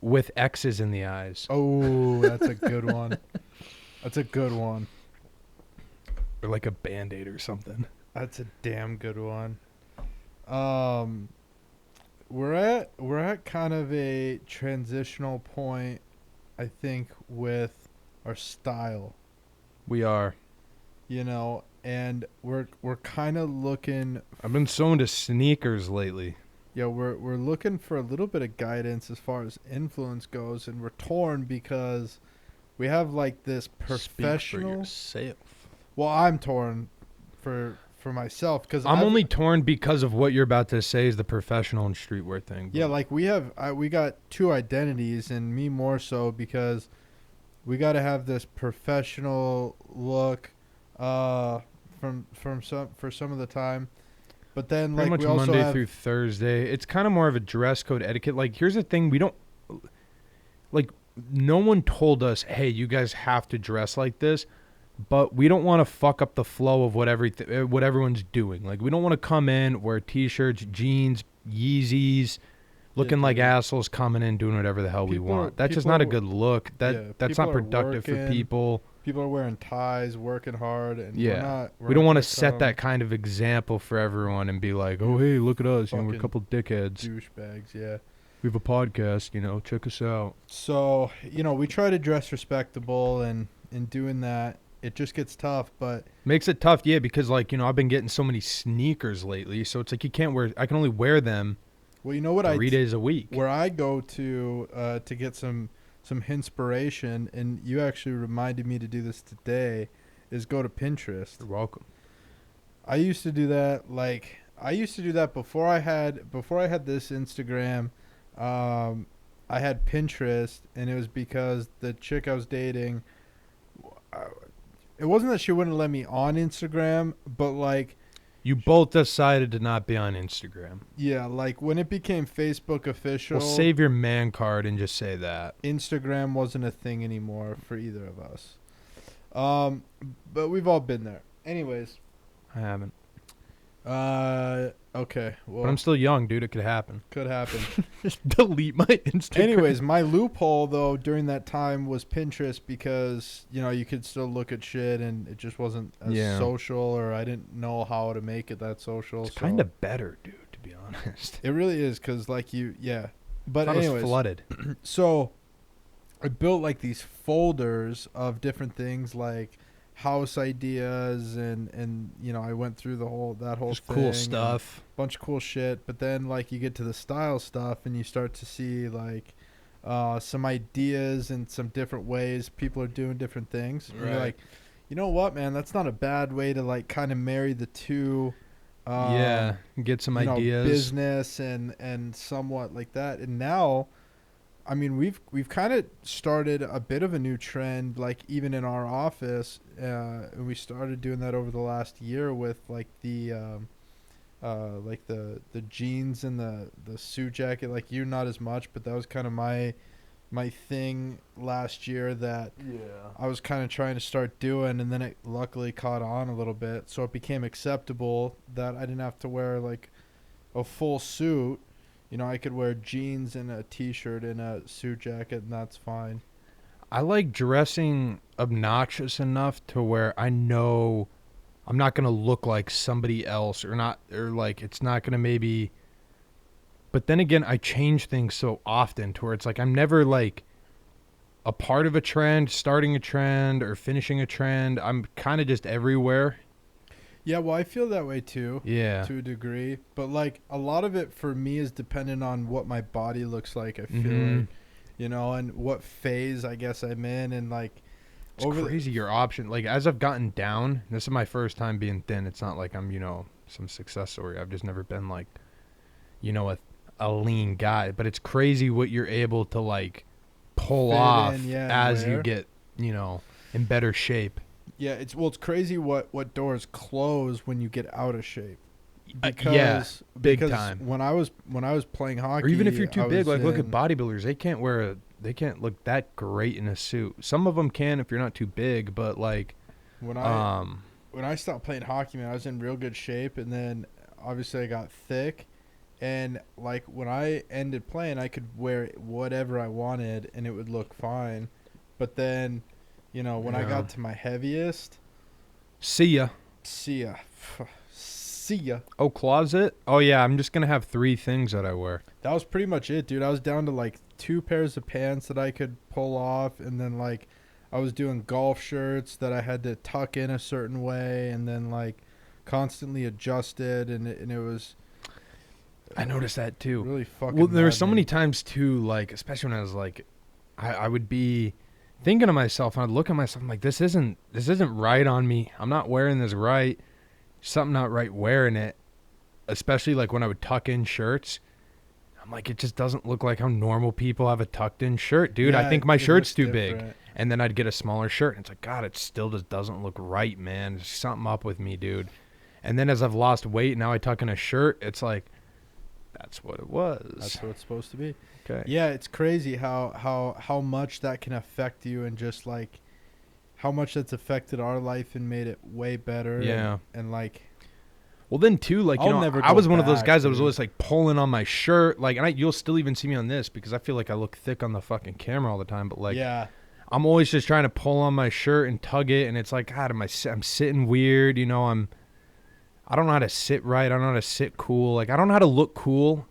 with X's in the eyes. Oh, that's a good one. That's a good one. Or like a Band-Aid or something. That's a damn good one. We're at kind of a transitional point, I think, with our style, We are. you know, and we're kind of looking. I've been so into sneakers lately. Yeah, we're looking for a little bit of guidance as far as influence goes, and we're torn because we have like this professional. Well, I'm torn for myself because I'm only torn because of what you're about to say is the professional and streetwear thing. Yeah, like we got two identities, and me more so because we got to have this professional look for some of the time, but then pretty like much we also Monday have through Thursday. It's kind of more of a dress code etiquette. Like, here's the thing: we don't like. No one told us, "Hey, you guys have to dress like this." But we don't want to fuck up the flow of what everyone's doing. Like, we don't want to come in, wear t-shirts, jeans, Yeezys, looking like dude. assholes coming in doing whatever the hell we People are- want. That's just people not a are- good look. That's people not are productive for working. people. people are wearing ties, working hard, and Yeah. we're We don't not want to gonna set come that kind of example for everyone and be like, "Oh, hey, look at us. You know, we're a Fucking couple dickheads. douchebags. Yeah. We have a podcast, check us out." So, we try to dress respectable, and in doing that, it just gets tough. But Makes it tough, yeah, because I've been getting so many sneakers lately, so it's like I can only wear them well, you know what 3 days a week. where I go to get some inspiration, and you actually reminded me to do this today, is go to Pinterest. You're welcome. I used to do that before I had this Instagram. I had Pinterest, and it was because the chick I was dating, it wasn't that she wouldn't let me on Instagram, but like, You both decided to not be on Instagram. yeah, like when it became Facebook official, Well, save your man card and just say that. Instagram wasn't a thing anymore for either of us. But we've all been there. Anyways, I haven't. okay, well, But I'm still young, dude. It could happen. could happen. Just delete my Instagram. Anyways, my loophole though during that time was Pinterest, because you could still look at shit, and it just wasn't as Yeah. social, or I didn't know how to make it that social. it's so kind of better, dude, to be honest. it really is, because But Not as anyways, flooded. so I built like these folders of different things, like house ideas, and I went through that whole Just thing, cool and stuff. bunch of cool shit. But then like you get to the style stuff, and you start to see like some ideas and some different ways people are doing different things. And you're Right. like, you know what, man, that's not a bad way to like kind of marry the two. Yeah, get some ideas. Business and somewhat like that. And now, I mean, we've kind of started a bit of a new trend, like even in our office, and we started doing that over the last year with like the jeans and the suit jacket. Like you, not as much, but that was kind of my thing last year that I was kind of trying to start doing, and then it luckily caught on a little bit, so it became acceptable that I didn't have to wear like a full suit. I could wear jeans and a t-shirt and a suit jacket, and that's fine. I like dressing obnoxious enough to where I know I'm not going to look like somebody else, or like it's not going to maybe But then again, I change things so often to where it's like I'm never like a part of a trend, starting a trend, or finishing a trend. I'm kind of just everywhere. Yeah, well, I feel that way too. Yeah. To a degree, but like a lot of it for me is dependent on what my body looks like. I feel Mhm. like, you know, and what phase I guess I'm in, and like It's crazy your option. Like as I've gotten down, this is my first time being thin. It's not like I'm, some success story. I've just never been like, a lean guy. But it's crazy what you're able to like pull Fit off in, yeah, and as you wear. get, in better shape. Yeah, it's crazy what doors close when you get out of shape. Yeah, big because time. when I was playing hockey, Or even if you're too I big, was like look at in- bodybuilders. They can't look that great in a suit. Some of them can if you're not too big, but like, when I stopped playing hockey, man, I was in real good shape, and then obviously I got thick, and like when I ended playing, I could wear whatever I wanted, and it would look fine. But then, when I Yeah. got to my heaviest, see ya. see ya, see ya. Oh, closet. Oh yeah, I'm just gonna have 3 things that I wear. That was pretty much it, dude. I was down to like 2 pairs of pants that I could pull off, and then like I was doing golf shirts that I had to tuck in a certain way, and then like constantly adjusted, and it was I noticed that too. really fucking. Well, there were so maddening. many times too, like especially when I was like, I would be thinking to myself, and I'd look at myself, I'm like, this isn't right on me. I'm not wearing this right. Something not right wearing it. Especially like when I would tuck in shirts. I'm like, it just doesn't look like how normal people have a tucked in shirt, dude. I Yeah, think my it shirt's looks too big. different. And then I'd get a smaller shirt, and it's like, God, it still just doesn't look right, man. There's something up with me, dude. And then as I've lost weight, now I tuck in a shirt. It's like, that's what it was. That's what it's supposed to be. Okay. Yeah, it's crazy how much that can affect you, and just like how much that's affected our life and made it way better. Yeah. and like. Well, then too, like I'll never I go was one of those back, guys that was dude. always like pulling on my shirt, like, and you'll still even see me on this because I feel like I look thick on the fucking camera all the time. But like, Yeah. I'm always just trying to pull on my shirt and tug it, and it's like, God, I'm sitting weird, I don't know how to sit right. I don't know how to sit cool. Like, I don't know how to look cool,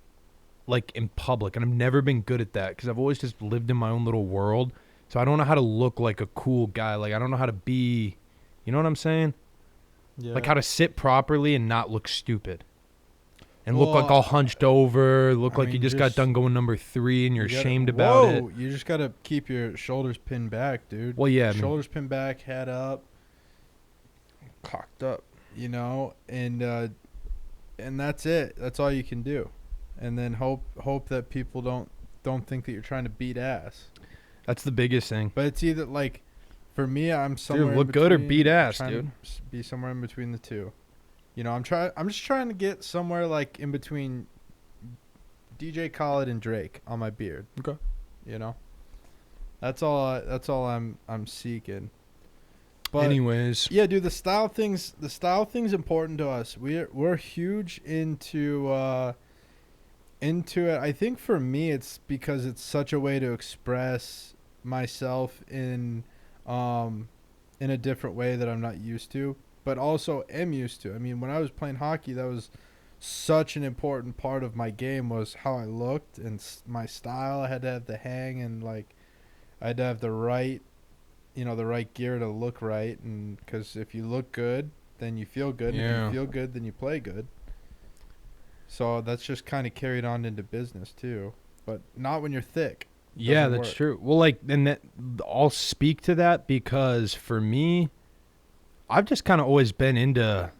like in public, and I've never been good at that because I've always just lived in my own little world. So I don't know how to look like a cool guy. Like, I don't know how to be, you know what I'm saying? Yeah. Like how to sit properly and not look stupid. And look Well, like all hunched over, look I like you mean, just got just- done going number 3 and you're You gotta- ashamed about it. Whoa, you just gotta keep your shoulders pinned back, dude. Well, yeah, I mean, Shoulders pinned back, head up, cocked up. and that's it. That's all you can do, and then hope that people don't think that you're trying to beat ass. That's the biggest thing. But it's either like, for me, I'm somewhere. in look good or between, beat ass, trying to dude. Be somewhere in between the two. I'm just trying to get somewhere like in between DJ Khaled and Drake on my beard. Okay. That's all I'm seeking. But Anyways, yeah, dude, the style thing's important to us. We're huge into it. I think for me it's because it's such a way to express myself in a different way that I'm not used to, but also am used to. I mean, when I was playing hockey, that was such an important part of my game, was how I looked and my style. I had to have the hang, and like I had to have the right gear to look right, and because if you look good, then you feel good. And Yeah. if you feel good, then you play good. So that's just kind of carried on into business too, but not when you're thick. yeah, doesn't that's work. true. Well, like, and that I'll speak to that because for me, I've just kind of always been into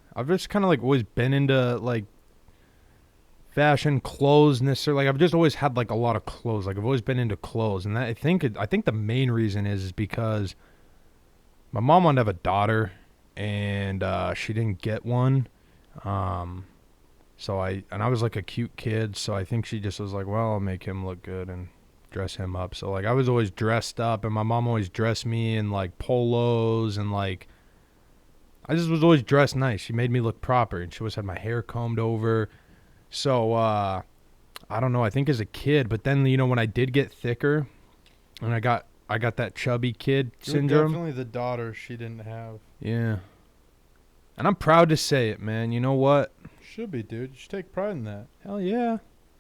like fashion, clothes, necessarily. Like, I've just always had like a lot of clothes. Like, I've always been into clothes, and that I think the main reason is because my mom wanted to have a daughter, and she didn't get one. So I was like a cute kid, so I think she just was like, well, I'll make him look good and dress him up. So like I was always dressed up, and my mom always dressed me in like polos, and like I just was always dressed nice. She made me look proper, and she always had my hair combed over. So I don't know, I think as a kid, but then when I did get thicker and I got that chubby kid You're syndrome. definitely the daughter she didn't have. Yeah. And I'm proud to say it, man. You know what? Should be, dude. You should take pride in that. Hell yeah.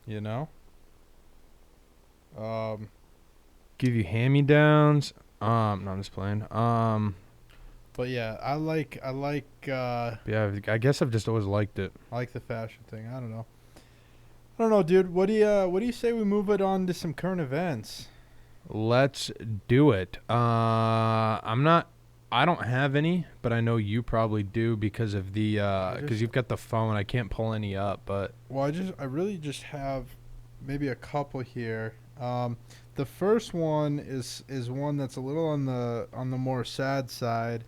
You know. Give you hand-me-downs. No, I'm just playing. But yeah, I like Yeah, I guess I've just always liked it. I like the fashion thing. I don't know, dude. What do you say we move it on to some current events? Let's do it. I don't have any, but I know you probably do because of the because you've got the phone. I can't pull any up, but Well, I really just have maybe a couple here. The first one is one that's a little on the more sad side.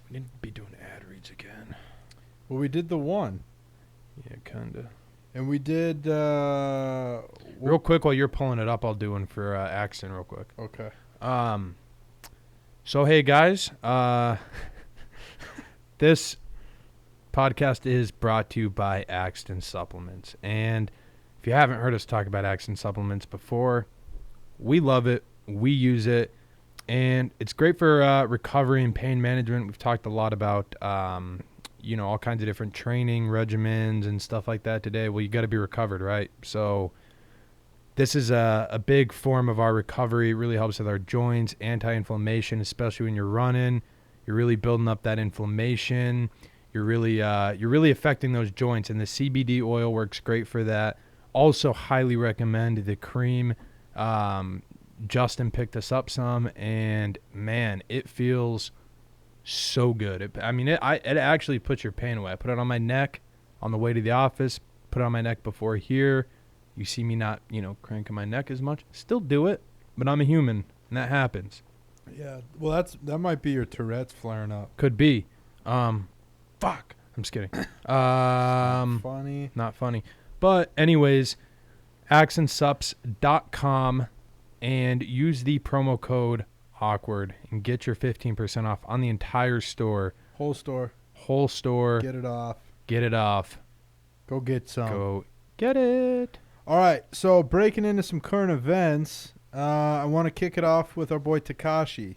we need to be doing ad reads again. Well, we did the one, Yeah, kinda. and we did. Real quick, while you're pulling it up, I'll do one for Axton real quick. Okay. So hey guys, this podcast is brought to you by Axton Supplements, and if you haven't heard us talk about Axton Supplements before, we love it, we use it, and it's great for recovery and pain management. We've talked a lot about all kinds of different training regimens and stuff like that today. Well, you got to be recovered, right? So this is a big form of our recovery. It really helps with our joints, anti-inflammation, especially when you're running. You're really building up that inflammation. You're really affecting those joints, and the CBD oil works great for that. Also, highly recommend the cream. Justin picked us up some, and man, it feels so good. It actually puts your pain away. I put it on my neck on the way to the office. Put it on my neck before here. You see me not, cranking my neck as much. Still do it, but I'm a human, and that happens. Yeah. Well, that might be your Tourette's flaring up. Could be. Fuck. I'm just kidding. Funny. Not funny. But anyways, axonsups.com and use the promo code awkward and get your 15% off on the entire store. Whole store. Whole store. Get it off. Get it off. Go get some. Go get it. All right, so breaking into some current events, I want to kick it off with our boy Tekashi.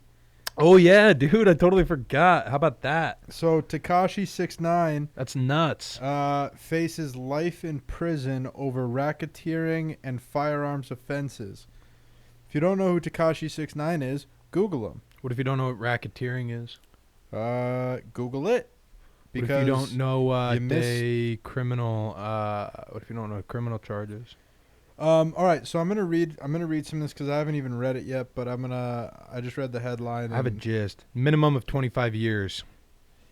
Oh, yeah, dude. I totally forgot. How about that? So Tekashi 6ix9ine That's nuts. faces life in prison over racketeering and firearms offenses. If you don't know who Tekashi 6ix9ine is, Google him. What if you don't know what racketeering is? Google it. What if you don't know you miss- criminal? What if you don't know criminal charges? All right, so I'm gonna read some of this because I haven't even read it yet, but I just read the headline. I have a gist. Minimum of 25 years.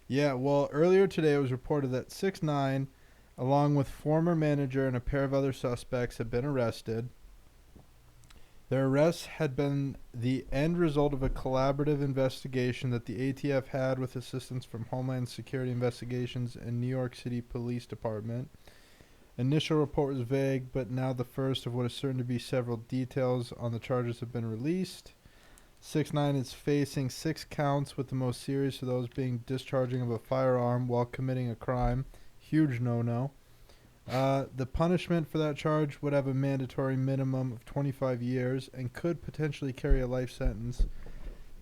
Yeah, well, earlier today it was reported that 6ix9ine, along with former manager and a pair of other suspects, had been arrested. Their arrests had been the end result of a collaborative investigation that the ATF had with assistance from Homeland Security Investigations and New York City Police Department. Initial report was vague, but now the first of what is certain to be several details on the charges have been released. 6ix9ine is facing 6 counts, with the most serious of those being discharging of a firearm while committing a crime. Huge no-no. The punishment for that charge would have a mandatory minimum of 25 years and could potentially carry a life sentence.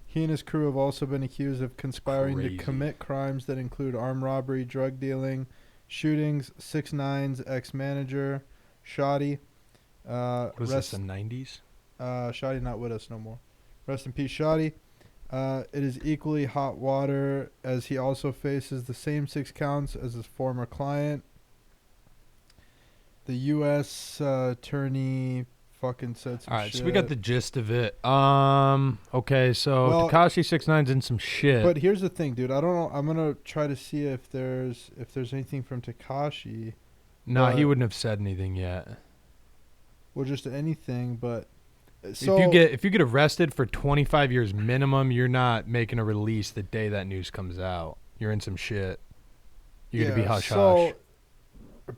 He and his crew have also been accused of conspiring Crazy. to commit crimes that include armed robbery, drug dealing, shootings. 6ix9ine's ex-manager, Shoddy. Was this the 90s? Shoddy not with us no more. Rest in peace, Shoddy. It is equally hot water as he also faces the same 6 counts as his former client. The U.S. Attorney fucking said some shit. All right, so we got the gist of it. Okay, so Well, Tekashi 6ix9ine's in some shit. But here's the thing, dude. I don't know. I'm gonna try to see if there's anything from Tekashi. No, he but- wouldn't have said anything yet. Well, just anything. But so if you get arrested for 25 years minimum, you're not making a release the day that news comes out. You're in some shit. You're gonna be hush hush.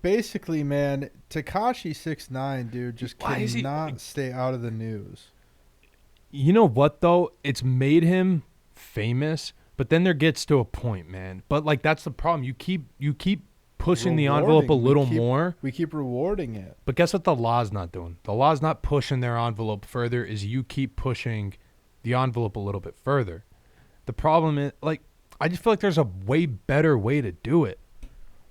basically, man, Tekashi 6ix9ine, dude, just Why is he- cannot stay out of the news. You know what though? It's made him famous, but then there gets to a point, man. But like that's the problem. You keep pushing the envelope a Rewarding. We little keep- more. We keep rewarding it. But guess what the law's not doing? The law's not pushing their envelope further, is you keep pushing the envelope a little bit further. The problem is, like, I just feel like there's a way better way to do it.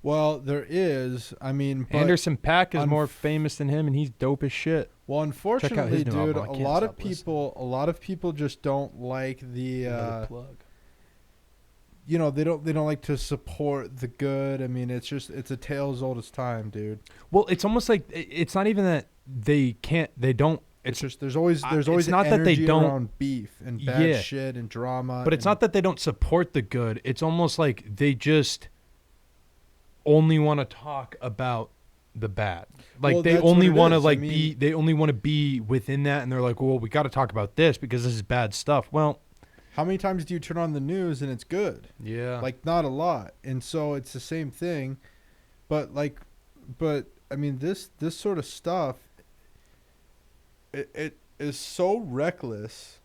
Well, there is. I mean, but Anderson Paak is unf- more famous than him, and he's dope as shit. well, unfortunately, new dude, album. I a can't lot of stop listening. a lot of people just don't like the. Another plug. You know, they don't like to support the good. I mean, it's a tale as old as time, dude. Well, it's almost like it's not even that they can't. They don't. It's just there's always it's not that they energy don't- around beef and bad Yeah. shit and drama. But it's and- not that they don't support the good. It's almost like they just only want to talk about the bad. Like Well, they that's only what it want to is. I like mean- be. They only want to be within that, and they're like, well, we got to talk about this because this is bad stuff. Well, How many times do you turn on the news and it's good? yeah. Like not a lot. And so it's the same thing. But I mean this sort of stuff it is so reckless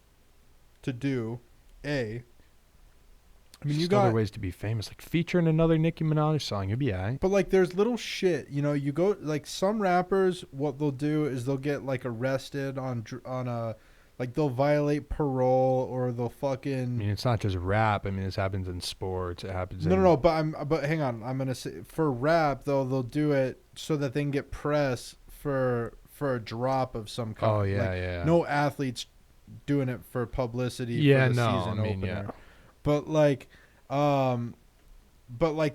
to do. I mean, you Just other got, ways to be famous, like featuring another Nicki Minaj song. You'll be alright. but like, there's little shit. You know, you go like some rappers. What they'll do is they'll get like arrested on a, like they'll violate parole or they'll I fucking. mean, it's not just rap. I mean, this happens in sports. It happens. No. But hang on. I'm gonna say for rap though, they'll do it so that they can get press for a drop of some kind. Oh yeah, Like, yeah. no athletes doing it for publicity. Yeah, for the no. season I mean, opener. yeah. But like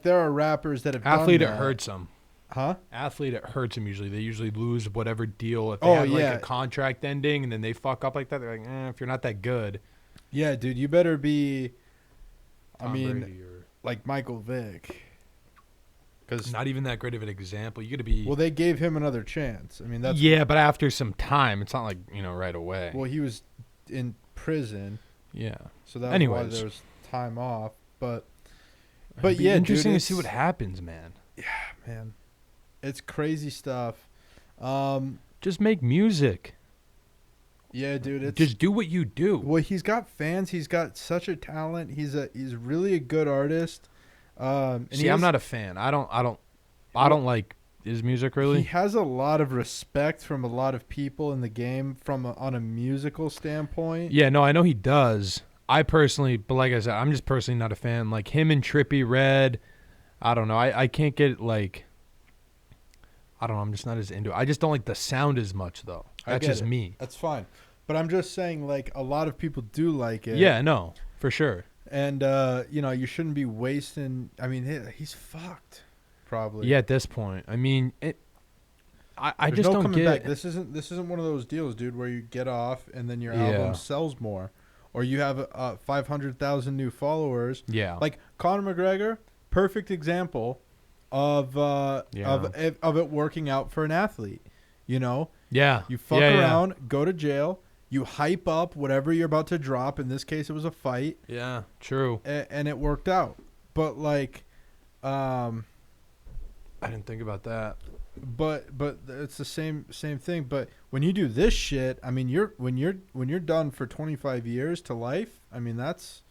there are rappers that have Athlete, done it that. hurts them. Huh? Athlete, it hurts them usually. They usually lose whatever deal if they Oh, had like yeah. a contract ending, and then they fuck up like that. They're like, if you're not that good. Yeah, dude, you better be. Tom I mean, Brady or- like Michael Vick. Because not even that great of an example. You got to be. well, they gave him another chance. I mean, that's yeah, but after some time, it's not like right away. well, he was in prison, yeah. so that's why Anyways. there was time off. But It'd be yeah, interesting dude, to see what happens, man. man, it's crazy stuff. Just make music. Yeah, dude, it's Just do what you do. well, he's got fans. He's got such a talent. He's really a good artist. And See, I'm not a fan. I don't like his music really. He has a lot of respect from a lot of people in the game on a musical standpoint. Yeah, no, I know he does. I personally, but like I said, I'm just personally not a fan. Like him and Trippie Redd, I don't know. I can't get like, I don't know. I'm just not as into it. I just don't like the sound as much though. I That's get just it. me. That's fine. But I'm just saying, like, a lot of people do like it. Yeah, no, for sure. And, you know, you shouldn't be wasting. I mean, he's fucked, probably. Yeah, at this point, I mean, I There's just no don't coming get. back. This isn't one of those deals, dude, where you get off and then your Yeah. album sells more. Or you have 500,000 new followers. Yeah, Like, Conor McGregor, perfect example of it working out for an athlete. You know? yeah. You fuck yeah, around, go to jail, you hype up whatever you're about to drop. In this case, it was a fight, Yeah, true. and it worked out. But like, I didn't think about that. but it's the same thing. But when you do this shit, I mean, when you're done for 25 years to life. I mean, that's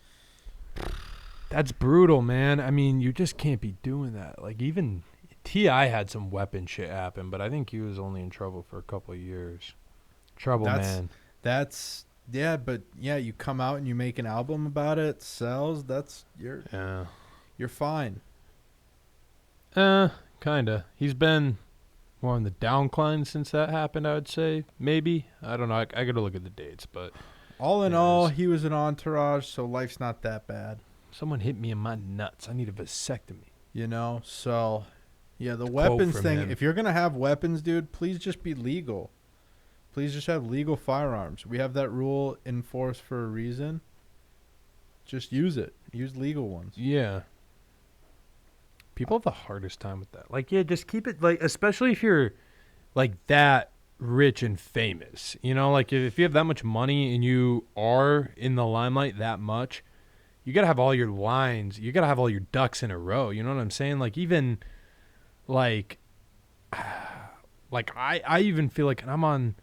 brutal, man. I mean, you just can't be doing that. Like even T.I. had some weapon shit happen, but I think he was only in trouble for a couple of years. Trouble, man. yeah. But yeah, you come out and you make an album about it, sells. Yeah. You're fine. Kinda. He's been more on the downcline since that happened, I would say. Maybe. I don't know. I gotta look at the dates, but All in Yes. all, he was an entourage, so life's not that bad. someone hit me in my nuts. I need a vasectomy. You know, so yeah, the Quote weapons from thing. him. If you're gonna have weapons, dude, please just be legal. Please just have legal firearms. We have that rule in force for a reason. Just use it. Use legal ones. Yeah. People have the hardest time with that. Like, yeah, just keep it, like, especially if you're, like, that rich and famous. You know, like, if you have that much money and you are in the limelight that much, you got to have all your lines. You got to have all your ducks in a row. You know what I'm saying? Like, even, like I even feel like, and I'm on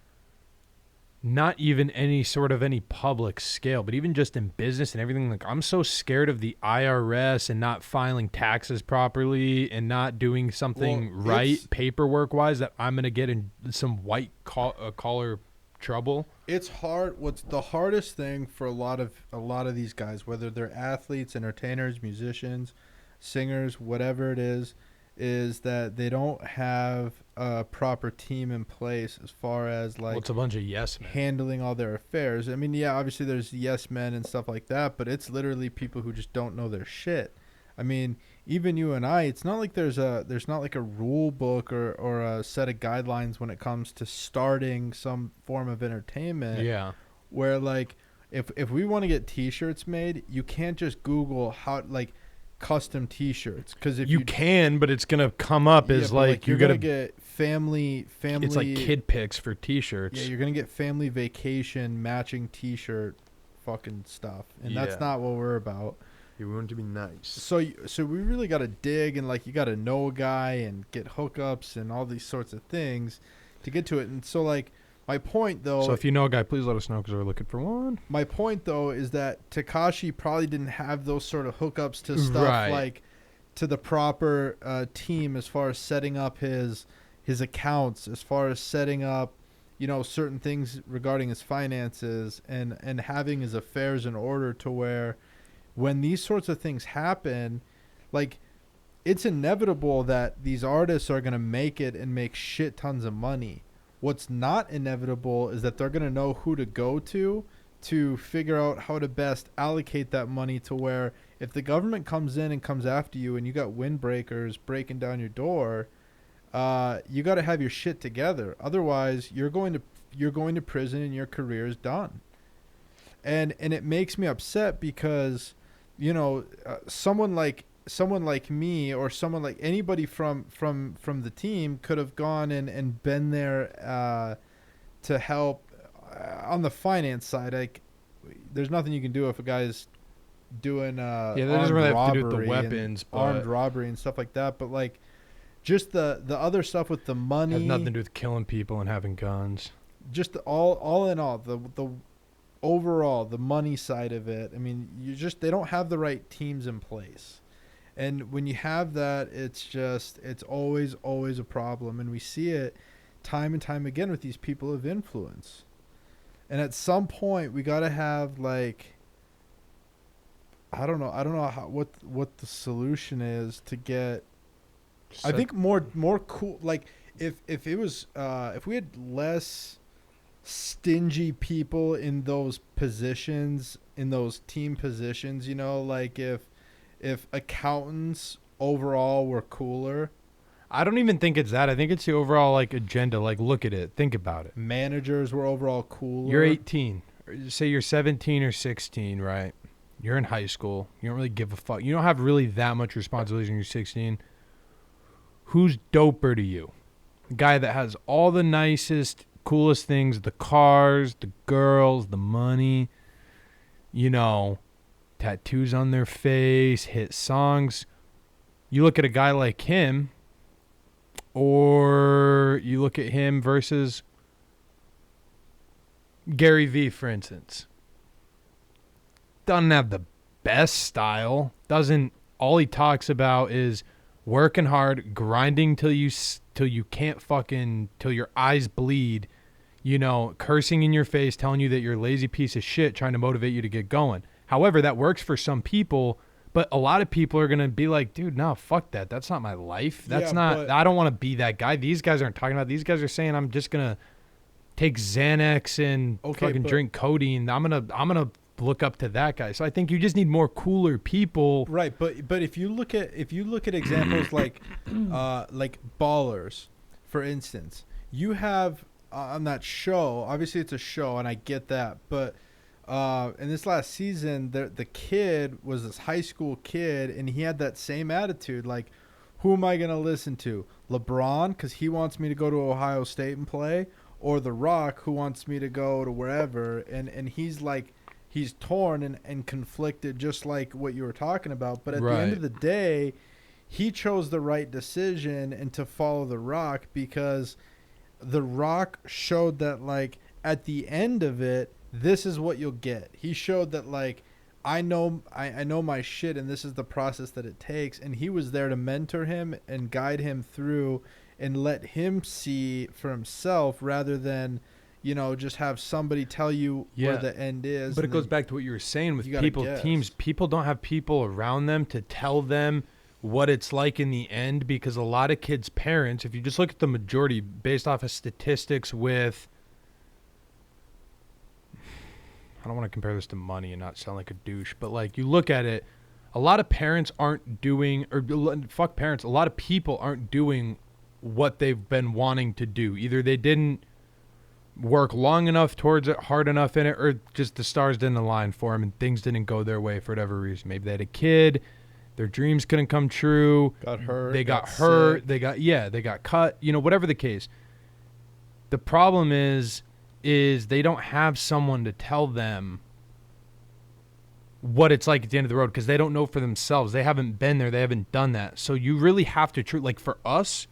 not even any sort of any public scale, but even just in business and everything, like I'm so scared of the IRS and not filing taxes properly and not doing something Well, right it's- paperwork wise that I'm going to get in some white collar trouble. It's hard. What's the hardest thing for a lot of these guys, whether they're athletes, entertainers, musicians, singers, whatever it is is that they don't have a proper team in place as far as Well, like it's a bunch of yes men. handling all their affairs. I mean, yeah, obviously there's yes men and stuff like that, but it's literally people who just don't know their shit. I mean, even you and I, it's not like there's not like a rule book or a set of guidelines when it comes to starting some form of entertainment. Yeah. Where like if we want to get t-shirts made, you can't just Google how like custom t-shirts, because if You can, but it's gonna come up yeah, as but, like you're you gotta gonna get family. It's like kid pics for T-shirts. Yeah, you're gonna get family vacation matching T-shirt, fucking stuff, and Yeah. that's not what we're about. You want to be nice. So we really gotta dig, and like you gotta know a guy and get hookups and all these sorts of things to get to it. And so like my point though, So if you know a guy, please let us know because we're looking for one. my point though is that Tekashi probably didn't have those sort of hookups to stuff Right. like to the proper team as far as setting up his accounts, as far as setting up, you know, certain things regarding his finances and having his affairs in order to where when these sorts of things happen, like it's inevitable that these artists are going to make it and make shit tons of money. What's not inevitable is that they're going to know who to go to figure out how to best allocate that money to where if the government comes in and comes after you and you got windbreakers breaking down your door, you got to have your shit together. Otherwise, you're going to prison and your career is done. And it makes me upset because, you know, someone like me or someone like anybody from the team could have gone and been there to help on the finance side. Like, there's nothing you can do if a guy's doing Yeah, that doesn't really have to do with the robbery and weapons, but armed robbery and stuff like that. But like, just the other stuff with the money has nothing to do with killing people and having guns. just all in all, the overall, the money side of it. I mean, they don't have the right teams in place. And when you have that, it's always a problem. And we see it time and time again with these people of influence. And at some point we got to have like, I don't know what the solution is to get, I think more cool. Like if it was, if we had less stingy people in those positions, in those team positions, you know, like if accountants overall were cooler, I don't even think it's that. I think it's the overall like agenda. Like, look at it. Think about it. managers were overall cooler. You're 18. Say you're 17 or 16, right? You're in high school. You don't really give a fuck. You don't have really that much responsibility when you're 16. Who's doper to you? The guy that has all the nicest, coolest things, the cars, the girls, the money, you know, tattoos on their face, hit songs. You look at a guy like him, or you look at him versus Gary Vee, for instance. Doesn't have the best style. All he talks about is working hard, grinding till you can't fucking, till your eyes bleed, you know, cursing in your face, telling you that you're a lazy piece of shit, trying to motivate you to get going. However, that works for some people, but a lot of people are going to be like, dude, no, fuck that. That's not my life. I don't want to be that guy. These guys aren't talking about, these guys are saying I'm just going to take Xanax and fucking drink codeine. I'm going to look up to that guy. So I think you just need more cooler people. Right, but if you look at examples like Ballers, for instance, you have on that show, obviously it's a show and I get that, but in this last season the kid was this high school kid and he had that same attitude, like, who am I going to listen to? LeBron, cuz he wants me to go to Ohio State and play, or The Rock, who wants me to go to wherever, and he's like, he's torn and conflicted, just like what you were talking about. But at the end of the day, he chose the right decision and to follow The Rock, because The Rock showed that, like, at the end of it, this is what you'll get. He showed that, like, I know my shit, and this is the process that it takes. And he was there to mentor him and guide him through and let him see for himself, rather than, you know, just have somebody tell you where the end is. But it goes back to what you were saying with people, guess. teams. People don't have people around them to tell them what it's like in the end, because a lot of kids' parents, if you just look at the majority based off of statistics with, I don't want to compare this to money and not sound like a douche, but like you look at it, a lot of parents aren't doing, or fuck parents, a lot of people aren't doing what they've been wanting to do. Either they didn't work long enough towards it, hard enough in it, or just the stars didn't align for them and things didn't go their way for whatever reason. Maybe they had a kid, their dreams couldn't come true. Got hurt. They got hurt. sick. They got cut, whatever the case. The problem is they don't have someone to tell them what it's like at the end of the road, because they don't know for themselves. They haven't been there. They haven't done that. So you really have to like for us,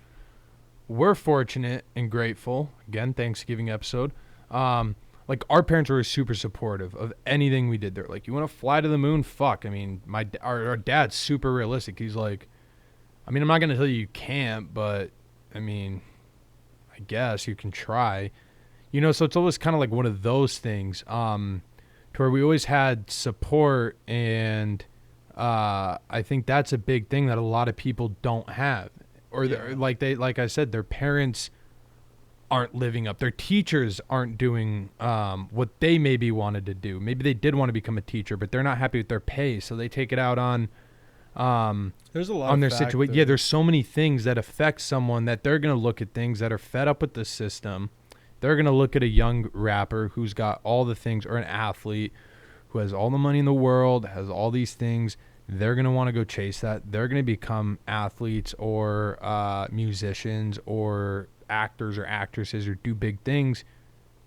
we're fortunate and grateful. Again, Thanksgiving episode. Like our parents were super supportive of anything we did. They're like, you want to fly to the moon? Fuck. I mean, our dad's super realistic. He's like, I mean, I'm not going to tell you can't, but I mean, I guess you can try, so it's always kind of like one of those things, to where we always had support. And, I think that's a big thing that a lot of people don't have, or like I said, their parents aren't living up. Their teachers aren't doing what they maybe wanted to do. Maybe they did want to become a teacher, but they're not happy with their pay, so they take it out on There's a lot on of their situation. Yeah, there's so many things that affect someone that they're going to look at things that are fed up with the system. They're going to look at a young rapper who's got all the things, or an athlete who has all the money in the world, has all these things. They're going to want to go chase that. They're going to become athletes or musicians or actors or actresses, or do big things.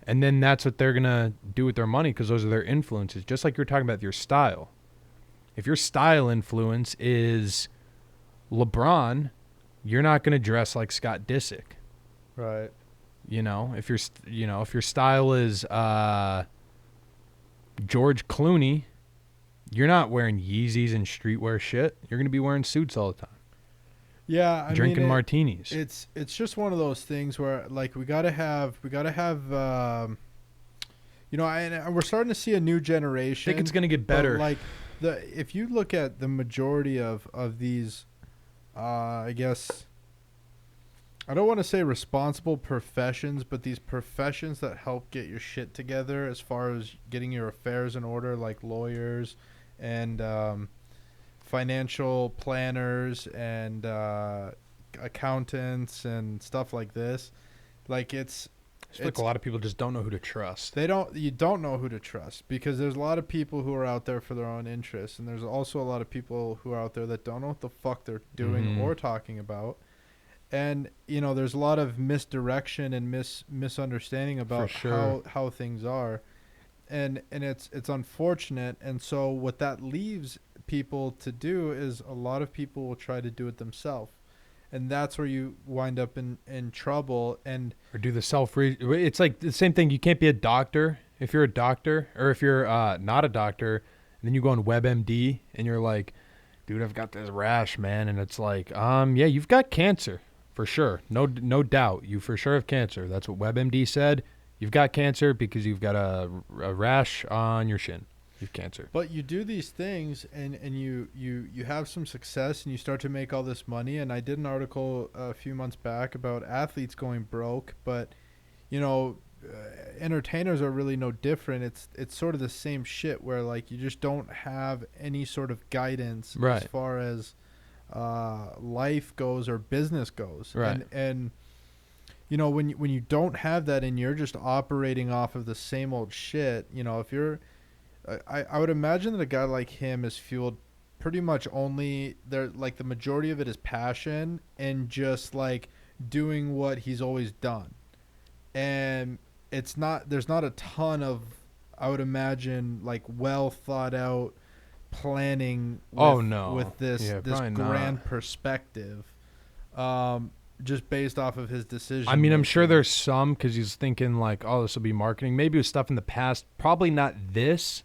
And then that's what they're going to do with their money, because those are their influences. Just like you're talking about your style. If your style influence is LeBron, you're not going to dress like Scott Disick. Right. If your style is George Clooney, you're not wearing Yeezys and streetwear shit. You're going to be wearing suits all the time. Yeah, drinking martinis. It's just one of those things where like we gotta have and we're starting to see a new generation. I think it's gonna get better. Like if you look at the majority of these, I guess I don't want to say responsible professions, but these professions that help get your shit together as far as getting your affairs in order, like lawyers and financial planners and accountants and stuff like this. Like it's like a lot of people just don't know who to trust. You don't know who to trust, because there's a lot of people who are out there for their own interests, and there's also a lot of people who are out there that don't know what the fuck they're doing or talking about. And there's a lot of misdirection and misunderstanding about how things are. And it's unfortunate. And so what that leaves people to do is a lot of people will try to do it themselves, and that's where you wind up in trouble. And or do the it's like the same thing. You can't be a doctor if you're a doctor, or if you're not a doctor, and then you go on WebMD and you're like, dude, I've got this rash, man. And it's like, yeah, you've got cancer for sure. No doubt. You for sure have cancer. That's what WebMD said. You've got cancer because you've got a rash on your shin. You've cancer. But you do these things and you have some success and you start to make all this money. And I did an article a few months back about athletes going broke, but entertainers are really no different. It's sort of the same shit where like you just don't have any sort of guidance as far as life goes or business goes. Right. And when you don't have that and you're just operating off of the same old shit, if you're I would imagine that a guy like him is fueled pretty much only like the majority of it is passion and just like doing what he's always done. And there's not a ton of, I would imagine, like well thought out planning with this grand perspective, just based off of his decision. I mean, I'm sure there's some, because he's thinking like, oh, this will be marketing. Maybe it was stuff in the past, probably not this.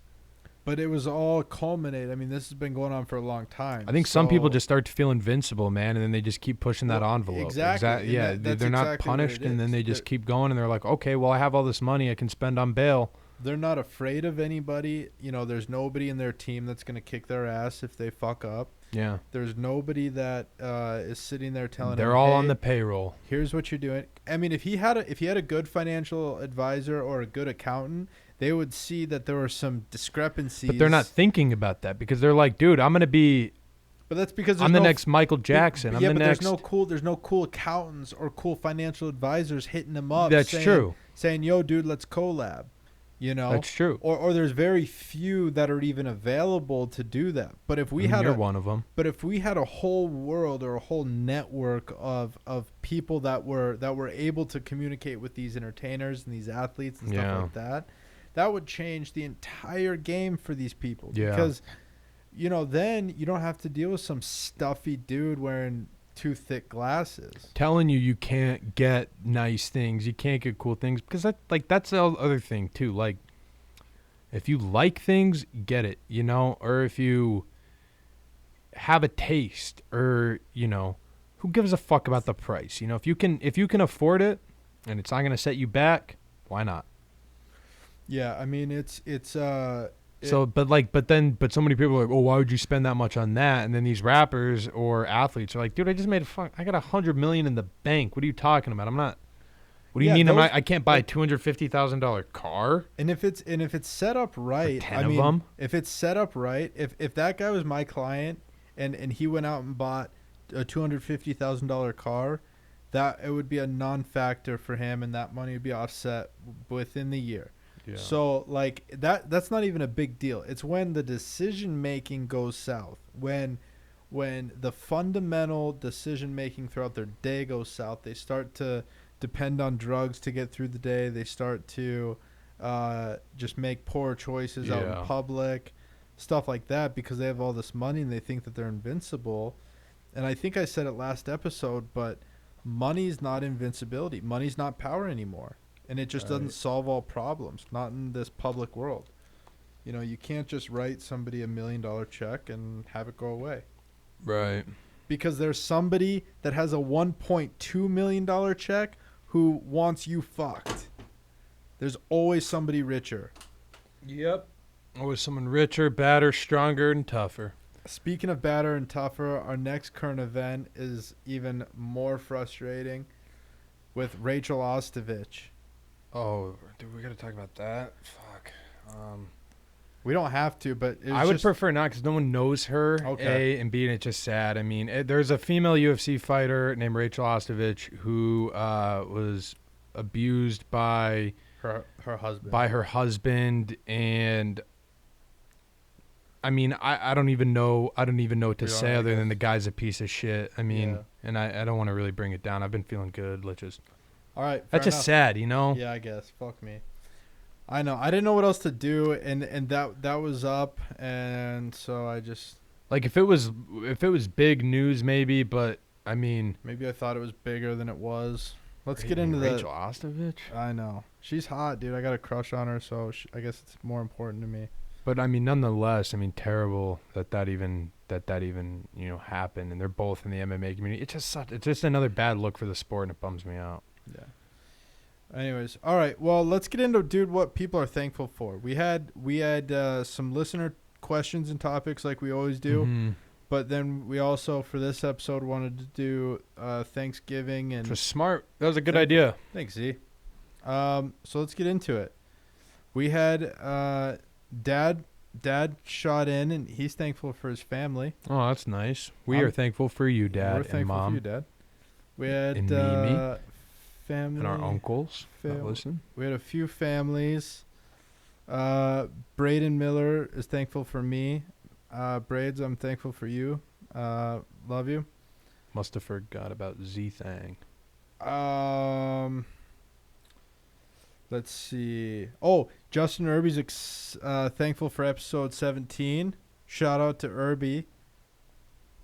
But it was all culminated. I mean, this has been going on for a long time. I think some people just start to feel invincible, man, and then they just keep pushing that envelope. Exactly. Yeah, they're not punished, and then they just keep going, and they're like, okay, well, I have all this money I can spend on bail. They're not afraid of anybody. You know, there's nobody in their team that's going to kick their ass if they fuck up. Yeah. There's nobody that is sitting there telling They're him, all hey, on the payroll. here's what you're doing. I mean, if he had a good financial advisor or a good accountant, they would see that there were some discrepancies. But they're not thinking about that because they're like, dude, I'm going to be But that's because I'm the next Michael Jackson. I'm yeah, the but next. there's no cool accountants or cool financial advisors hitting them up. That's saying, true. Saying, "Yo, dude, let's collab." You know, That's true. Or there's very few that are even available to do that. But if we had You're one of them. But if we had a whole world or a whole network of people that were able to communicate with these entertainers and these athletes and stuff like that, that would change the entire game for these people. Yeah. Because, you know, then you don't have to deal with some stuffy dude wearing too thick glasses. Telling you can't get nice things, you can't get cool things because that's the other thing too. Like, if you like things, get it, you know, or if you have a taste, or you know, who gives a fuck about the price? You know, if you can afford it, and it's not gonna set you back, why not? Yeah, I mean it's So, but so many people are like, oh, why would you spend that much on that? And then these rappers or athletes are like, dude, I just made I got $100 million in the bank. What are you talking about? I'm not. What do you mean? I can't buy a $250,000 car? And if it's set up right, For 10 of them? If it's set up right, if that guy was my client and he went out and bought a $250,000 car, that it would be a non-factor for him, and that money would be offset within the year. Yeah. So like that's not even a big deal. It's when the decision making goes south, when the fundamental decision making throughout their day goes south. They start to depend on drugs to get through the day. They start to just make poor choices out in public, stuff like that, because they have all this money and they think that they're invincible. And I think I said it last episode, but money's not invincibility. Money's not power anymore. And it just doesn't solve all problems, not in this public world. You know, you can't just write somebody $1 million check and have it go away. Right. Because there's somebody that has a $1.2 million check who wants you fucked. There's always somebody richer. Yep. Always someone richer, badder, stronger, and tougher. Speaking of badder and tougher, our next current event is even more frustrating with Rachel Ostovich. Oh, dude, we got to talk about that. Fuck. We don't have to, but I would prefer not because no one knows her. Okay. A, and B, and it's just sad. I mean, there's a female UFC fighter named Rachel Ostovich who was abused by her husband. By her husband, and I mean, I don't even know. I don't even know what to say other than the guy's a piece of shit. I mean, and I don't want to really bring it down. I've been feeling good. Let's just. All right. That's just sad, you know? Yeah, I guess. Fuck me. I know. I didn't know what else to do, and that was up, and so I just like if it was big news maybe, but I mean maybe I thought it was bigger than it was. Let's get into the Rachel Ostovich. I know she's hot, dude. I got a crush on her, so I guess it's more important to me. But I mean, nonetheless, I mean, terrible that even you know happened, and they're both in the MMA community. It's just another bad look for the sport, and it bums me out. Yeah. Anyways, all right. Well, let's get into, dude, what people are thankful for. We had some listener questions and topics like we always do, Mm-hmm. but then we also for this episode wanted to do Thanksgiving and. Which was smart. That was a good idea. Thanks, Z. So let's get into it. We had Dad shot in, and he's thankful for his family. Oh, that's nice. We are thankful for you, Dad, We're and thankful Mom, for you, Dad. We had and Mimi, family and our uncles. Listen, we had a few families. Braden Miller is thankful for me. Braids, I'm thankful for you. Love you. must have forgot about Z Thang. Let's see. Oh, Justin Irby's thankful for episode 17. Shout out to Irby.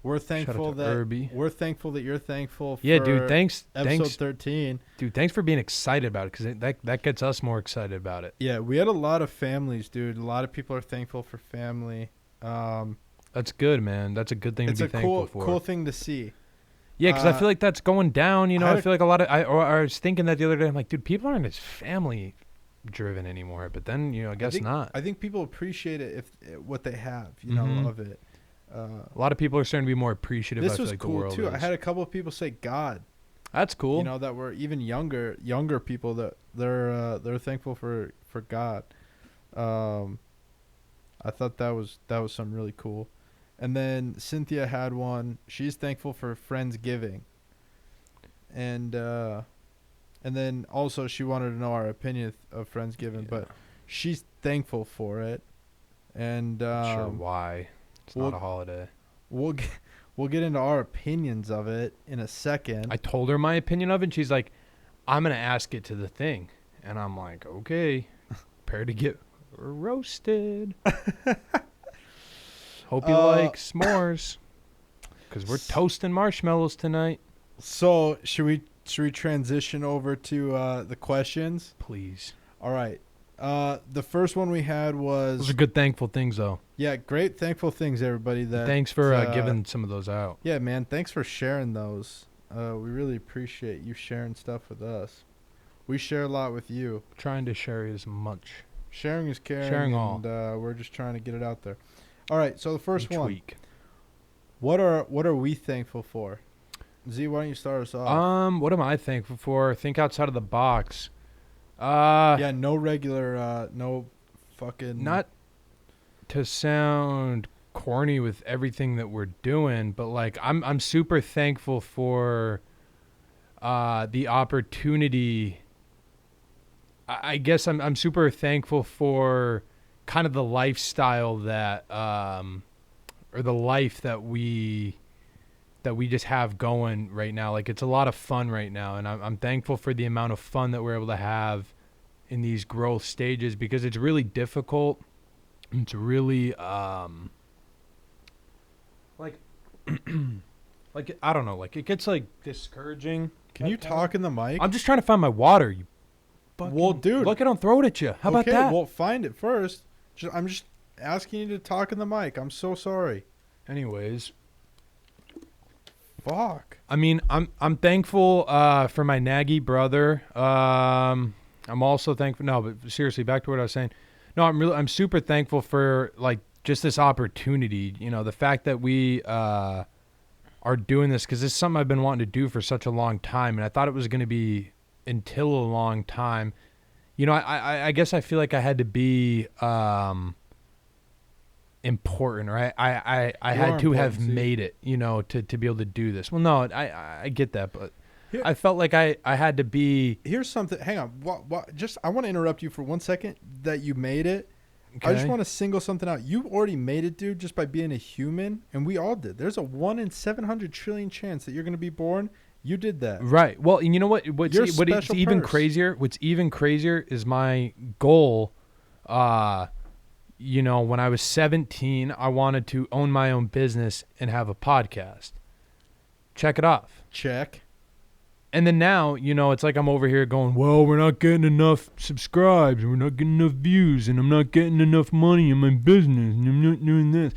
We're thankful that Irby. We're thankful that you're thankful for Dude. Thanks. episode 13. Dude, thanks for being excited about it because that gets us more excited about it. Yeah, we had a lot of families, dude. A lot of people are thankful for family. That's good, man. That's a good thing to be thankful for. It's a cool thing to see. Yeah, because I feel like that's going down. You know, I feel like a lot of. I was thinking that the other day. I'm like, dude, people aren't as family driven anymore. But then, I guess not. I think people appreciate it if what they have, Mhm. of it. A lot of people are starting to be more appreciative. I This feel was like the cool world too. I is. had a couple of people say God. That's cool. That were even younger people that they're thankful for God. I thought that was something really cool. And then Cynthia had one. She's thankful for Friendsgiving. And then also she wanted to know our opinion of Friendsgiving, Yeah. but she's thankful for it. And Sure, why? It's well, not a holiday. we'll get into our opinions of it in a second. I told her my opinion of it, and she's like, I'm going to ask it to the thing. And I'm like, okay. Prepare to get roasted. Hope you like s'mores. Because we're toasting marshmallows tonight. So should we transition over to the questions? Please. All right. The first one we had Those was are good thankful things, though. great thankful things, everybody. Thanks for giving some of those out. Yeah, man. Thanks for sharing those. We really appreciate you sharing stuff with us. We share a lot with you. Trying to share as much. Sharing is caring. Sharing all. And we're just trying to get it out there. All right. So the first Each one. week. What are we thankful for? Z, why don't you start us off? What am I thankful for? Think outside of the box. Yeah, no regular, no fucking. Not to sound corny with everything that we're doing, but like I'm super thankful for the opportunity. I guess I'm super thankful for kind of the lifestyle that or the life that we just have going right now. Like, it's a lot of fun right now, and I'm thankful for the amount of fun that we're able to have in these growth stages, because it's really difficult. It's really like like I don't know, like it gets like discouraging. Can you talk in the mic? I'm just trying to find my water. You fucking, Well, dude. look, I don't throw it at you. How about that? Well, find it first. I'm just asking you to talk in the mic. I'm so sorry. Anyways, Fuck. I mean, I'm thankful for my naggy brother. I'm also thankful. No, but seriously, back to what I was saying. No, I'm super thankful for like just this opportunity. The fact that we are doing this, because it's something I've been wanting to do for such a long time, and I thought it was going to be until a long time. I guess I feel like I had to be important, or I had to have made it, to be able to do this. Well, no, I get that, but Here- I felt like I had to be. Here's something. Hang on. What? Just I want to interrupt you for 1 second. That you made it. I just Okay? want to single something out. You already made it, dude, just by being a human, and we all did. There's a 1 in 700 trillion chance that you're going to be born. You did that. Right. Well, and you know what? What's You're a what it's special even purse. crazier? What's even crazier is my goal. When I was 17, I wanted to own my own business and have a podcast. Check it off. Check. And then now, it's like I'm over here going, well, we're not getting enough subscribes, we're not getting enough views, and I'm not getting enough money in my business, and I'm not doing this.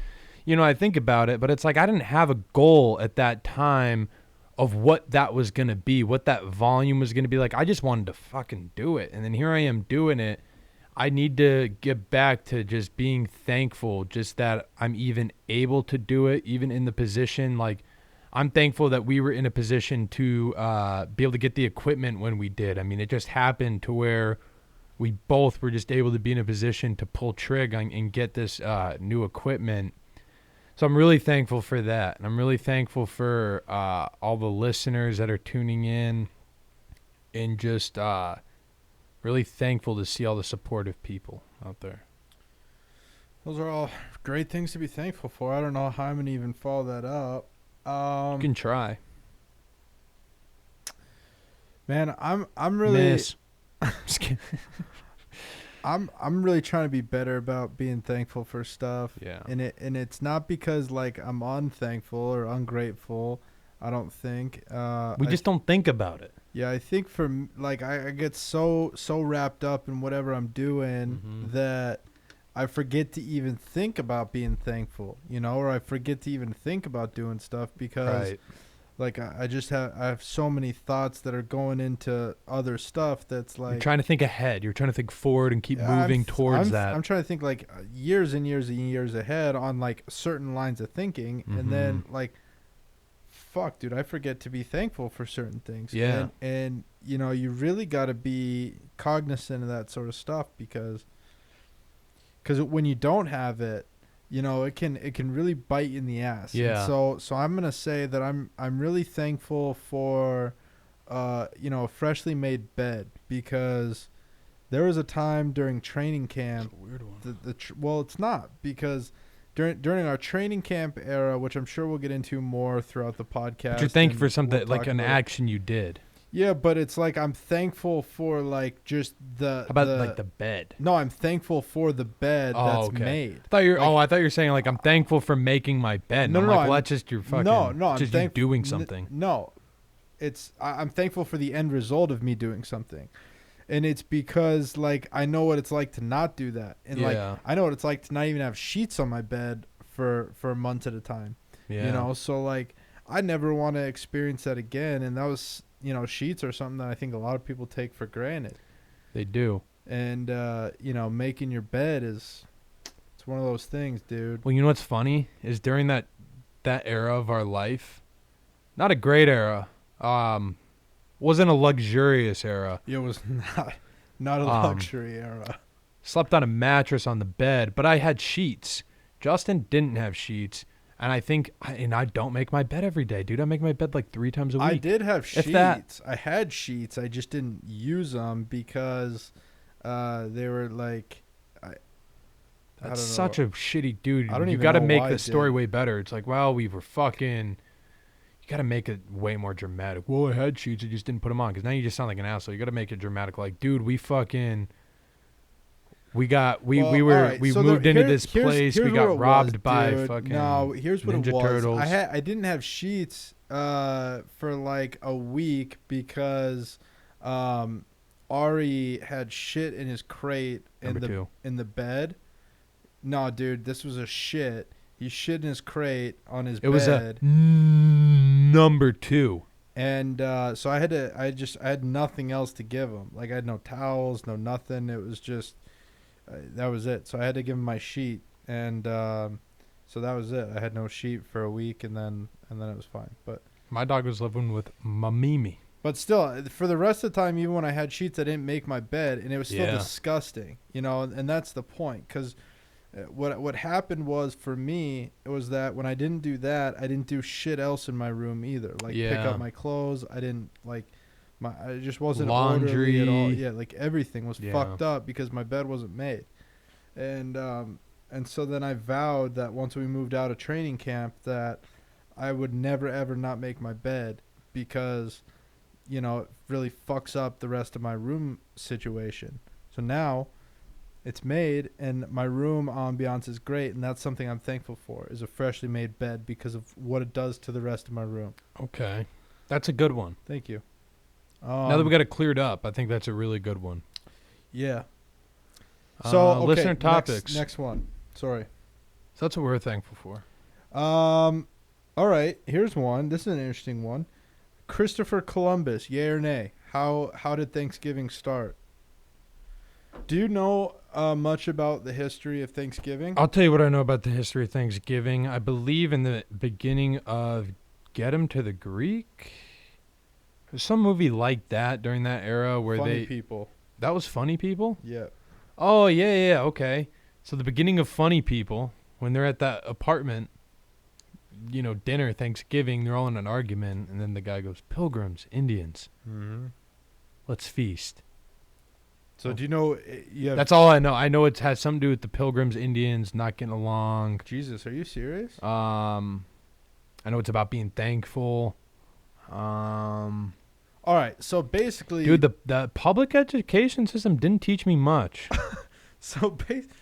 I think about it, but it's like I didn't have a goal at that time of what that was going to be, what that volume was going to be like. I just wanted to fucking do it. And then here I am doing it. I need to get back to just being thankful, just that I'm even able to do it, even in the position. Like, I'm thankful that we were in a position to be able to get the equipment when we did. I mean, it just happened to where we both were just able to be in a position to pull trig and get this new equipment. So I'm really thankful for that. And I'm really thankful for all the listeners that are tuning in, and just really thankful to see all the supportive people out there. Those are all great things to be thankful for. I don't know how I'm going to even follow that up. You can try. Man, I'm really Miss. Just kidding. I'm really trying to be better about being thankful for stuff. Yeah. And it's not because like I'm unthankful or ungrateful. I don't think. We just don't think about it. Yeah, I think like I get so wrapped up in whatever I'm doing Mhm. that I forget to even think about being thankful, or I forget to even think about doing stuff because Right. like I have so many thoughts that are going into other stuff that's You're like trying to think ahead. You're trying to think forward and keep moving towards that. I'm trying to think like years and years and years ahead on like certain lines of thinking, and then like, fuck, dude, I forget to be thankful for certain things. Yeah. And you know, you really got to be cognizant of that sort of stuff because when you don't have it, you know, it can really bite you in the ass. Yeah. And so I'm gonna say that I'm really thankful for, you know, a freshly made bed, because there was a time during training camp. Weird one. Well, it's not, because during our training camp era, which I'm sure we'll get into more throughout the podcast. But you're thankful for and something we'll like talk an about it. action you did. Yeah, but it's like I'm thankful for like just How about like the bed? No, I'm thankful for the bed that's okay. made. I thought I thought you were saying like I'm thankful for making my bed. No, I'm no, like, I'm- well, that's just your fucking. No, I'm just you thankful doing something. No, I'm thankful for the end result of me doing something, and it's because like I know what it's like to not do that, and like Yeah. I know what it's like to not even have sheets on my bed for months at a time. Yeah. You know, so like I never want to experience that again, and that was, you know, sheets are something that I think a lot of people take for granted. They do. And you know, making your bed it's one of those things, dude. Well, you know what's funny is during that era of our life, not a great era, wasn't a luxurious era. It was not a luxury era. Slept on a mattress on the bed, but I had sheets. Justin didn't have sheets, and I think, and I don't make my bed every day, dude. I make my bed like 3 times a week. I did have If sheets. that. I had sheets. I just didn't use them because they were like. I don't That's know. such a shitty dude. I don't You even got to know make why the I story did. way better. It's like, well, we were fucking. You got to make it way more dramatic. Well, I had sheets, I just didn't put them on, because now you just sound like an asshole. You got to make it dramatic. Like, dude, we fucking. We Well, moved alright, so into here- this place. here's We what got it robbed was, by dude. fucking. No, here's what Ninja it was. Turtles. I didn't have sheets for like a week because Ari had shit in his crate Number 2. in the bed. No, dude, this was a shit. He shit in his crate on his It bed. was a number 2. And so I had nothing else to give him. Like I had no towels, no nothing. It was just that was it. So I had to give him my sheet, and so that was it. I had no sheet for a week, and then it was fine. My dog was living with Mamimi. But still, for the rest of the time, even when I had sheets, I didn't make my bed, and it was still Yeah. disgusting. You know, and that's the point. Because what happened was for me, it was that when I didn't do that, I didn't do shit else in my room either. Like pick Yeah. up my clothes. I didn't like I just wasn't Laundry. orderly at all. Yeah, like everything was Yeah. fucked up because my bed wasn't made. And so then I vowed that once we moved out of training camp that I would never ever not make my bed, because you know, it really fucks up the rest of my room situation. So now it's made, and my room ambiance is great, and that's something I'm thankful for, is a freshly made bed because of what it does to the rest of my room. Okay. That's a good one. Thank you. Now that we got it cleared up, I think that's a really good one. Yeah. So okay, listener topics. Next one. Sorry. So that's what we're thankful for. All right. Here's one. This is an interesting one. Christopher Columbus, yay or nay? How did Thanksgiving start? Do you know much about the history of Thanksgiving? I'll tell you what I know about the history of Thanksgiving. I believe in the beginning of Get 'Em to the Greek. There's some movie like that during that era where Funny people. That was Funny People? Yeah. Oh, yeah, okay. So the beginning of Funny People, when they're at that apartment, you know, dinner, Thanksgiving, they're all in an argument, and then the guy goes, Pilgrims, Indians, Mm-hmm. let's feast. So do you know? You have That's all I know. I know it has something to do with the Pilgrims, Indians not getting along. Jesus, are you serious? I know it's about being thankful. All right. So basically, Dude, the public education system didn't teach me much. so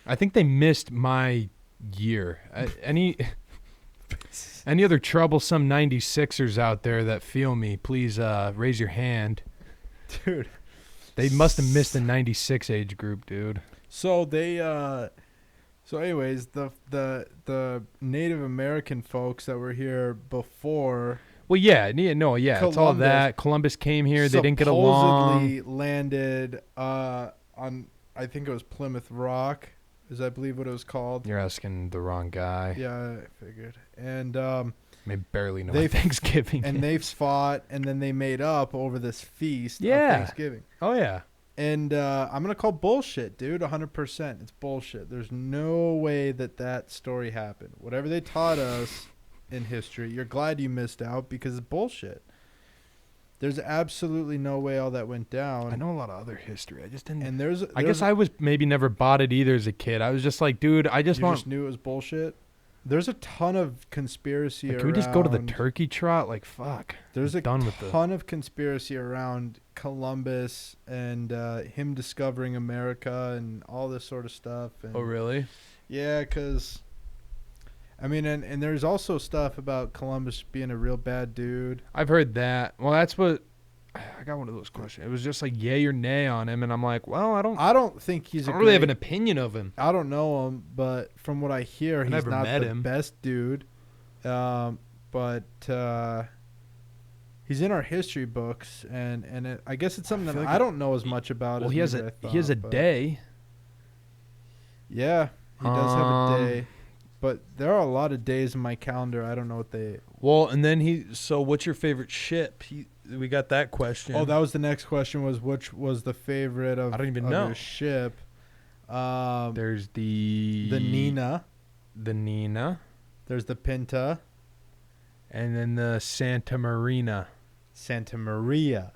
I think they missed my year. Any other troublesome 96ers out there that feel me, please raise your hand. dude. They must have missed the 96 age group, dude. So they so anyways, the Native American folks that were here before Well, yeah, no, yeah, it's all Columbus that. Columbus came here. They didn't get along. supposedly landed on, I think it was Plymouth Rock, is I believe what it was called. You're asking the wrong guy. Yeah, I figured. And May barely know They what Thanksgiving and is. they fought, and then they made up over this feast of Yeah. Thanksgiving. Oh, yeah. And I'm going to call bullshit, dude, 100%. It's bullshit. There's no way that story happened. Whatever they taught us in history, you're glad you missed out because it's bullshit. There's absolutely no way all that went down. I know a lot of other history. I just didn't. And there's I guess I was maybe never bought it either as a kid. I was just like, dude, I just you want. just knew it was bullshit. There's a ton of conspiracy Like, around. can we just go to the turkey trot? Like, fuck. There's a done with the- ton of conspiracy around Columbus and him discovering America and all this sort of stuff. And Oh, really? yeah, because, I mean, and there's also stuff about Columbus being a real bad dude. I've heard that. Well, that's what. I got one of those questions. It was just like yay or nay on him, and I'm like, well, I don't think he's don't a really have great- an opinion of him. I don't know him, but from what I hear, he's never not met the him. best dude. But he's in our history books, and I guess it's something feel that like I don't know as much about. Well, as he has maybe a I he has a thought, but- day. Yeah, he does have a Um, day, but there are a lot of days in my calendar. I don't know what they. Well, and then so what's your favorite ship? We got that question. Oh, that was the next question. Was which was the favorite of? I don't even of know. your ship. There's the Nina. the Nina, There's the Pinta. and then the Santa Marina. Santa Maria.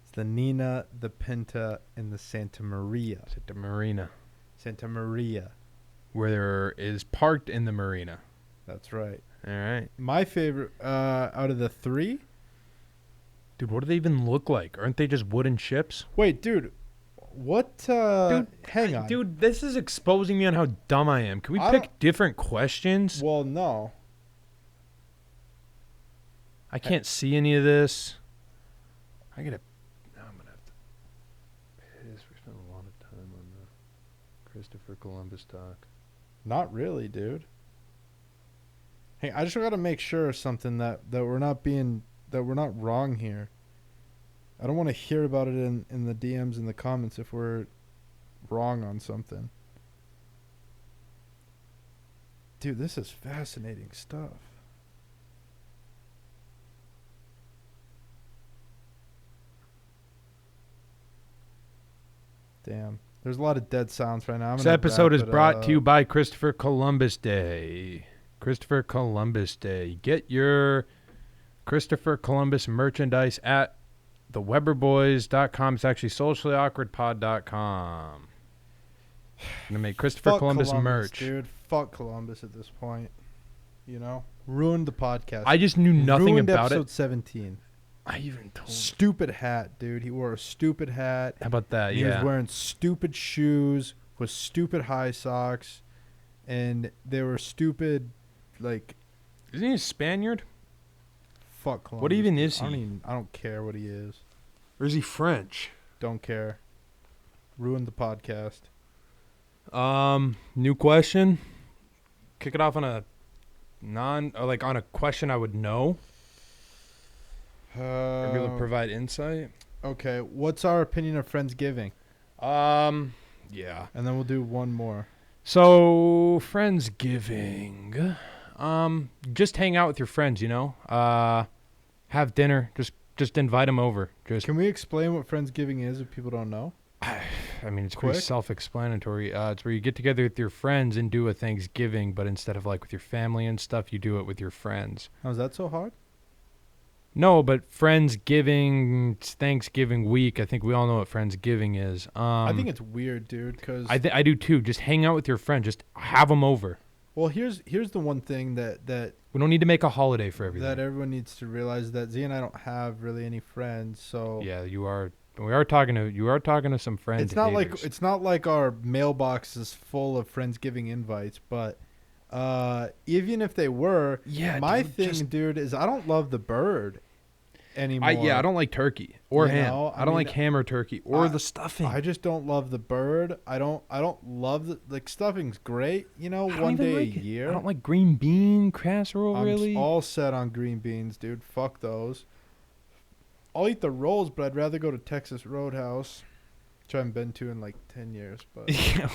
It's the Nina, the Pinta, and the Santa Maria. Santa Marina, Santa Maria. where there is parked in the marina. That's right. All right, My favorite out of the three. dude. What do they even look like? Aren't they just wooden ships? Wait, dude. What? Hang on, Dude, this is exposing me on how dumb I am. Can we I pick don't- different questions? Well, no. I can't see any of this. I'm gonna have to piss. We spent a lot of time on the Christopher Columbus talk. Not really, dude. Hey, I just got to make sure of something that we're not wrong here. I don't want to hear about it in the DMs and the comments if we're wrong on something. Dude, this is fascinating stuff. Damn. There's a lot of dead sounds right now. I'm This gonna episode wrap is it brought to you up. by Christopher Columbus Day. Christopher Columbus Day. Get your Christopher Columbus merchandise at theweberboys.com. It's actually sociallyawkwardpod.com. Gonna make Christopher Fuck Columbus merch. dude. Fuck Columbus at this point. You know, ruined the podcast. I just knew nothing ruined about episode it. 17. I even told. Stupid hat, dude. He wore a stupid hat. How about that? He was Yeah. wearing stupid shoes with stupid high socks, and they were stupid. Like, Isn't he a Spaniard? fuck Columbus. What even dude. is he? I don't care what he is. Or is he French? Don't care. Ruined the podcast. New question. Kick it off on a on a question I would know. Or be able to provide insight. Okay, what's our opinion of Friendsgiving? Yeah. And then we'll do one more. So Friendsgiving, just hang out with your friends. You know, have dinner. Just invite them over. Just. Can we explain what Friendsgiving is if people don't know? I mean, it's pretty Quick? self-explanatory. It's where you get together with your friends and do a Thanksgiving, but instead of like with your family and stuff, you do it with your friends. How is that so hard? No, but Friendsgiving, it's Thanksgiving week. I think we all know what Friendsgiving is. I think it's weird, dude, because... I do too. Just hang out with your friends. Just have them over. Well, here's the one thing that We don't need to make a holiday for everything. that everyone needs to realize, that Z and I don't have really any friends, so... Yeah, you are talking to some friends. It's not like our mailbox is full of Friendsgiving invites, but even if they were, Yeah, my dude, thing, just- dude, is I don't love the bird. anymore. I don't like turkey or You ham. know, I don't like mean, ham or turkey or I- the stuffing. I just don't love the bird. I don't love the like stuffing's great. You know, I don't one even day like a it. year. I don't like green bean casserole I'm really. all set on green beans, dude. Fuck those. I'll eat the rolls, but I'd rather go to Texas Roadhouse, which I haven't been to in like 10 years. But Yeah,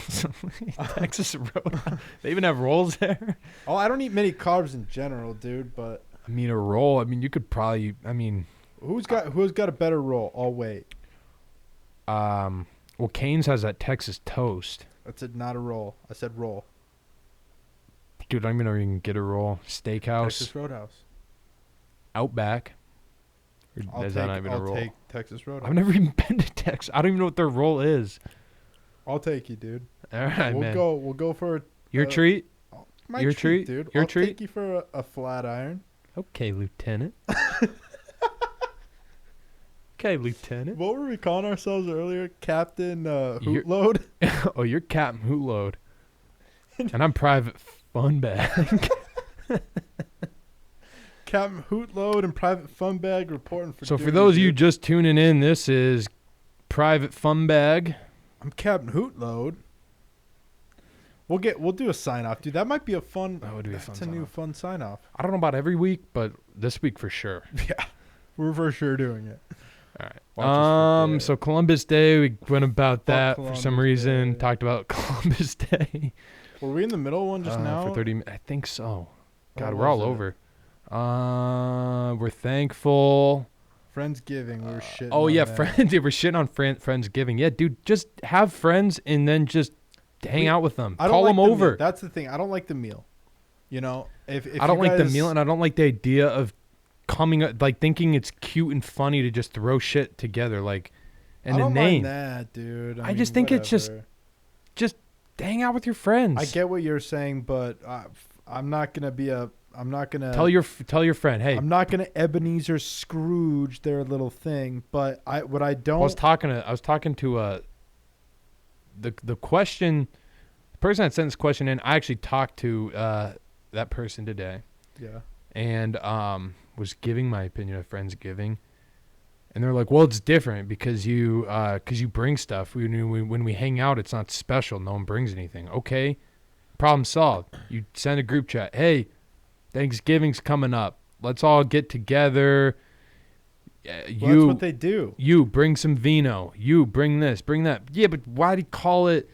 Texas Roadhouse. They even have rolls there. oh, I don't eat many carbs in general, dude. But I mean, a roll. I mean, you could probably. I mean, who's got a better roll? I'll wait. well, Cane's has that Texas toast. That's it, not a roll. I said roll. Dude, I don't even know if you can get a roll. Steakhouse, Texas Roadhouse. Outback. Or is that not even a I'll roll? take Texas Roadhouse. I've never even been to Texas. I don't even know what their roll is. I'll take you, dude. All right, man. We'll go for Your treat. my Your treat? dude. Your I'll treat? take you for a flat iron. Okay, Lieutenant. Okay, Lieutenant. What were we calling ourselves earlier? Captain You're- Hootload? Oh, you're Captain Hootload. And I'm Private Funbag. Captain Hootload and Private Funbag reporting for So for duty, those of you dude. just tuning in, this is Private Funbag. I'm Captain Hootload. We'll do a sign off, dude. That might be a fun. That would be a that's fun a new sign-off. fun sign off. I don't know about every week, but this week for sure. Yeah, we're for sure doing it. All right. Watch us for So Columbus Day, we went about that for some Columbus reason. Day. Talked about Columbus Day Were we in the middle one just now? for 30 minutes. I think so. God, Or we're all was it over. We're thankful. Friendsgiving. We were shitting. Oh on yeah, that. friends. We're shitting on Friendsgiving. Yeah, dude, just have friends and then just hang out with them. I don't Call like them the meal. over. That's the thing. I don't like the meal. You know, if I don't you like the guys- meal, and I don't like the idea of thinking it's cute and funny to just throw shit together, like, and I a don't name. mind that, dude. I just think it's just- whatever. Just hang out with your friends. I get what you're saying, but I'm not gonna be a. I'm not gonna Tell your friend, hey. I'm not gonna Ebenezer Scrooge their little thing. But I don't. I was talking to the question, the person that sent this question in. I actually talked to that person today, yeah. and was giving my opinion of Friendsgiving, and they're like, well, it's different because you bring stuff. When we hang out, it's not special. No one brings anything. Okay, problem solved. You send a group chat. Hey, Thanksgiving's coming up. Let's all get together. Well, that's what they do. You bring some vino. You bring this, bring that. Yeah, but why do you call it?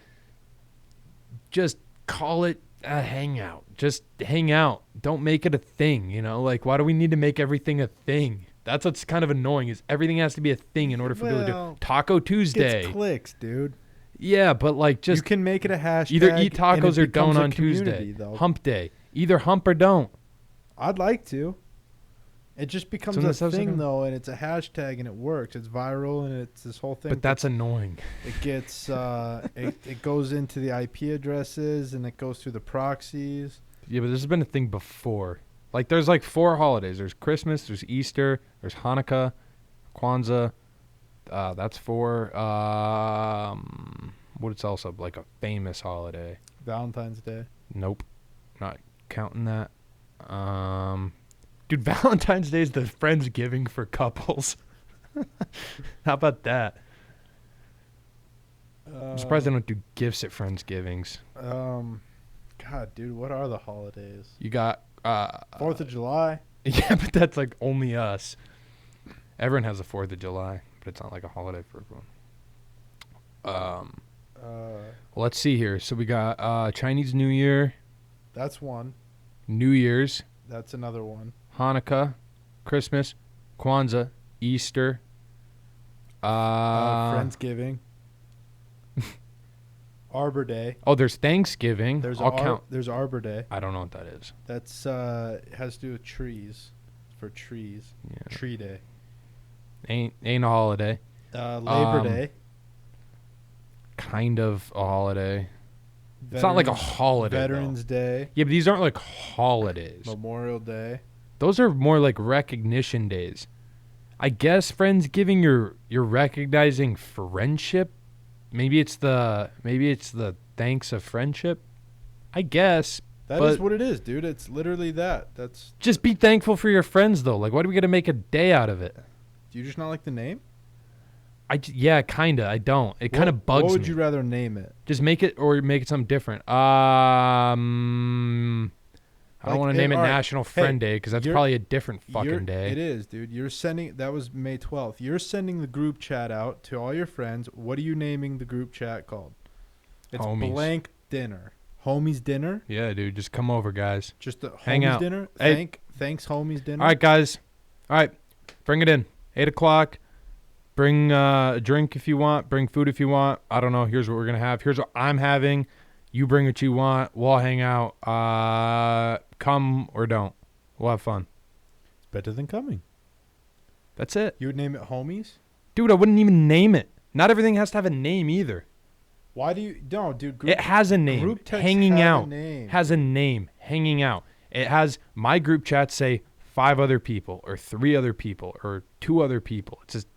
Just call it a hangout. Just hang out. Don't make it a thing. You know, like why do we need to make everything a thing? That's what's kind of annoying. Is everything has to be a thing in order for people to Well, do Taco Tuesday? It's clicks, dude. Yeah, but like You just can make it a hashtag. either eat and tacos it or becomes don't a on Tuesday. community, though. Hump day. Either hump or don't. I'd like to. It just becomes So a this episode- thing though, and it's a hashtag, and it works. It's viral, and it's this whole thing. But that's annoying. It gets it goes into the IP addresses, and it goes through the proxies. Yeah, but this has been a thing before. Like, there's like 4 holidays. There's Christmas, there's Easter, there's Hanukkah, Kwanzaa. That's 4. What's also like a famous holiday? Valentine's Day. Nope, not counting that. Dude, Valentine's Day is the Friendsgiving for couples. How about that? I'm surprised they don't do gifts at Friendsgivings. God, dude, what are the holidays? You got 4th of July. Yeah, but that's like only us. Everyone has the 4th of July, but it's not like a holiday for everyone. Well, let's see here. So we got Chinese New Year, That's one. New Year's, That's another one. Hanukkah, Christmas, Kwanzaa, Easter. Friendsgiving. Arbor Day. Oh, there's Thanksgiving. There's I'll count. There's Arbor Day. I don't know what that is. That's it has to do with trees. For trees. Yeah. Tree Day. Ain't a holiday. Labor Day. Kind of a holiday. It's not like a holiday. Veterans though. Day. Yeah, but these aren't like holidays. Memorial Day. Those are more like recognition days. I guess Friendsgiving, you're recognizing friendship. Maybe it's the thanks of friendship. I guess. That is But- what it is, dude. It's literally that. That's Just be thankful for your friends though. Like, why do we got to make a day out of it? Do you just not like the name? Yeah, kinda. I don't. It kind of bugs me. What would you rather name it? Just make it something different. I don't want to name it all right, National Friend Day because that's you're- probably a different fucking day. It is, dude. That was May 12th. You're sending the group chat out to all your friends. What are you naming the group chat called? It's Homies. blank dinner. Homies dinner? Yeah, dude. Just come over, guys. Just the Hang homies out. dinner? Hey. Thanks, homies dinner. All right, guys. All right. Bring it in. 8 o'clock. Bring a drink if you want. Bring food if you want. I don't know. Here's what we're going to have. Here's what I'm having. You bring what you want. We'll hang out. Come or don't. We'll have fun. It's better than coming. That's it. You would name it homies? Dude, I wouldn't even name it. Not everything has to have a name either. Why do you... No, dude. It has a name. Group texts Hanging have a out name. has a name. Hanging out. It has my group chat say 5 other people or 3 other people or 2 other people. It says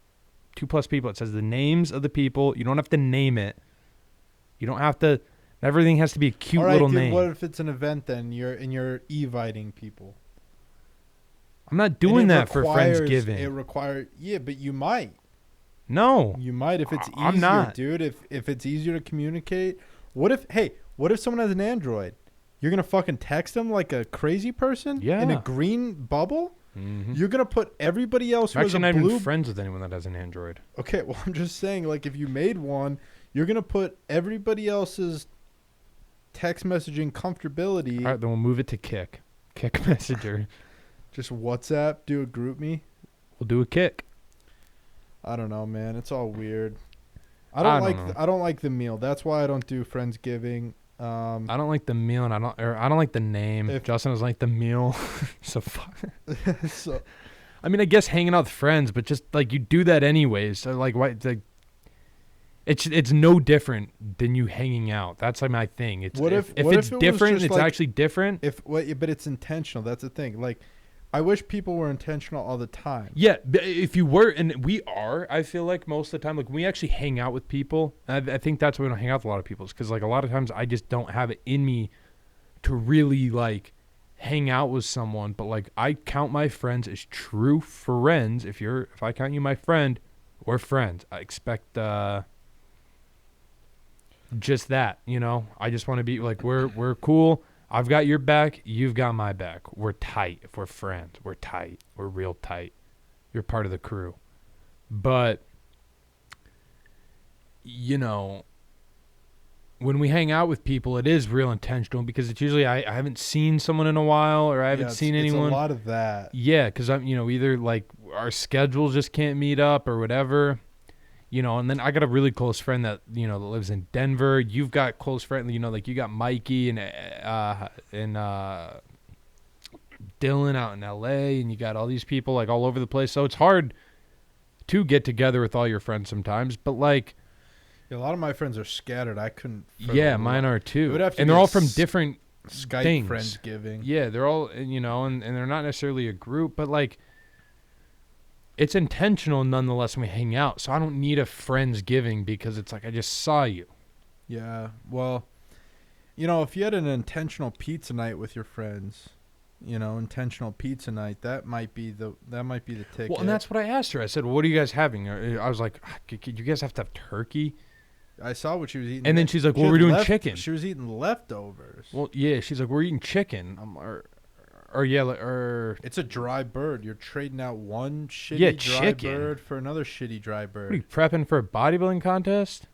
2+ people. It says the names of the people. You don't have to name it. You don't have to... Everything has to be a cute All right, little dude, name. What if it's an event then? You're inviting people. I'm not And doing it that for requires- Friendsgiving. It requires... Yeah, but you might. No. You might if it's easier, I'm not. dude. If it's easier to communicate. What if someone has an Android? You're gonna fucking text them like a crazy person? Yeah. In a green bubble? Mm-hmm. You're gonna put everybody else who I'm has actually a not blue. even friends with anyone that has an Android. Okay, well I'm just saying, like if you made one, you're gonna put everybody else's text messaging comfortability. All right, then we'll move it to Kick. Kick Messenger. Just WhatsApp, do a group me. We'll do a Kick. I don't know, man. It's all weird. I don't know. I don't like the meal. That's why I don't do Friendsgiving. I don't like the meal, and I don't like the name. If- Justin doesn't like the meal. So fuck. So I mean, I guess hanging out with friends, but just like you do that anyways. So like, why? Like, it's no different than you hanging out. That's like my thing. It's What if if it it's was different, just it's like- actually different. but it's intentional. That's the thing. Like, I wish people were intentional all the time. Yeah, if you were, and we are, I feel like most of the time, like we actually hang out with people. I think that's why we don't hang out with a lot of people, is because like a lot of times I just don't have it in me to really like hang out with someone. But like I count my friends as true friends. If I count you my friend, we're friends. I expect just that, you know. I just want to be like we're cool. I've got your back. You've got my back. We're tight. If we're friends, we're tight. We're real tight. You're part of the crew. But, you know, when we hang out with people, it is real intentional because it's usually I haven't seen someone in a while or I haven't seen anyone. It's a lot of that. Yeah, because I'm, either like our schedules just can't meet up or whatever. And then I got a really close friend that, that lives in Denver. You've got close friends, like you got Mikey and Dylan out in LA, and you got all these people like all over the place. So it's hard to get together with all your friends sometimes, but like, Yeah, a lot of my friends are scattered. I couldn't. yeah, mine are too. would have to And be they're a all from different Skype things. Friendsgiving. Yeah, they're all, and they're not necessarily a group, but like, it's intentional nonetheless when we hang out. So I don't need a Friendsgiving because it's like I just saw you. Yeah. Well, if you had an intentional pizza night with your friends, intentional pizza night, that might be the ticket. Well, and that's what I asked her. I said, well, "What are you guys having?" I was like, "You guys have to have turkey." I saw what she was eating. And then she's like, She "Well, had we're doing chicken." She was eating leftovers. Well, yeah, she's like, "We're eating chicken." It's a dry bird. You're trading out one shitty Yeah, dry chicken. bird for another shitty dry What are you bird. prepping for a bodybuilding contest?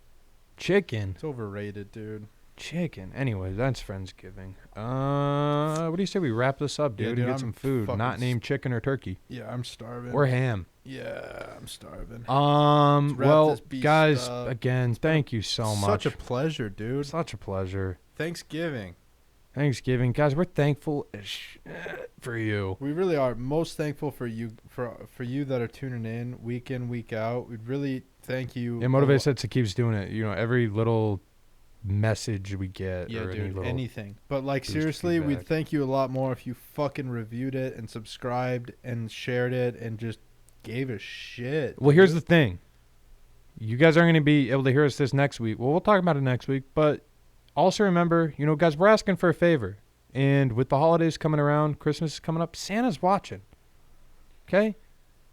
Chicken. It's overrated, dude. Chicken. Anyway, that's Friendsgiving. What do you say we wrap this up, dude, Yeah, and dude, get I'm some food, fucking not named chicken or turkey Yeah, I'm starving. or ham. Yeah, I'm starving. Well, this beast guys, up. again, thank you so much. Such a pleasure, dude. Such a pleasure. Thanksgiving. Thanksgiving, guys. We're thankful as shit for you. We really are most thankful for you that are tuning in, week out. We'd really thank you. And Motivate Sets keeps doing it. Every little message we get, Yeah, or dude, any anything. But like boost seriously, we'd feedback. thank you a lot more if you fucking reviewed it and subscribed and shared it and just gave a shit. Well, here's dude. the thing. You guys aren't going to be able to hear us this next week. Well, we'll talk about it next week. But also remember, guys, we're asking for a favor. And with the holidays coming around, Christmas is coming up, Santa's watching. Okay?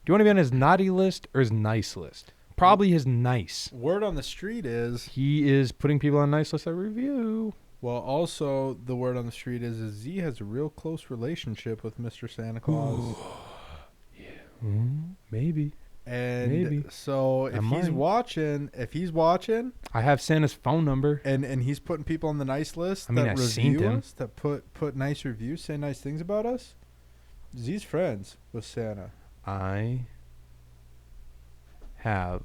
Do you want to be on his naughty list or his nice list? Probably his nice. Word on the street is, He is putting people on nice lists I review. well, also the word on the street is Z has a real close relationship with Mr. Santa Claus. Maybe. And Maybe. so if he's watching, I have Santa's phone number. and he's putting people on the nice list I mean, that I've seen review him. us, that put nice reviews, say nice things about us, Z's friends with Santa. I have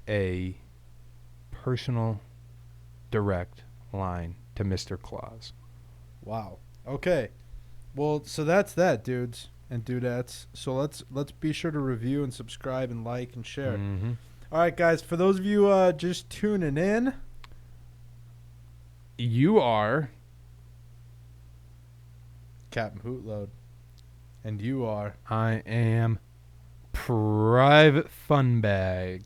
a personal direct line to Mr. Claus. Wow. Okay. Well, so that's that, dudes and dudettes. So let's be sure to review and subscribe and like and share. Mm-hmm. All right, guys. For those of you just tuning in, You are Captain Hootload, and you are. I am Private Funbag.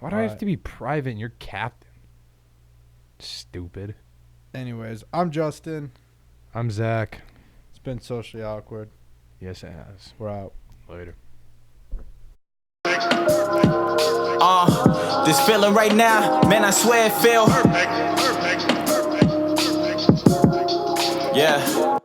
Why do I have Alright. to be private and you're captain? Stupid. Anyways, I'm Justin. I'm Zach. It's been socially awkward. Yes, it has. We're out. Later. This feeling right now, man, I swear it feel. Yeah.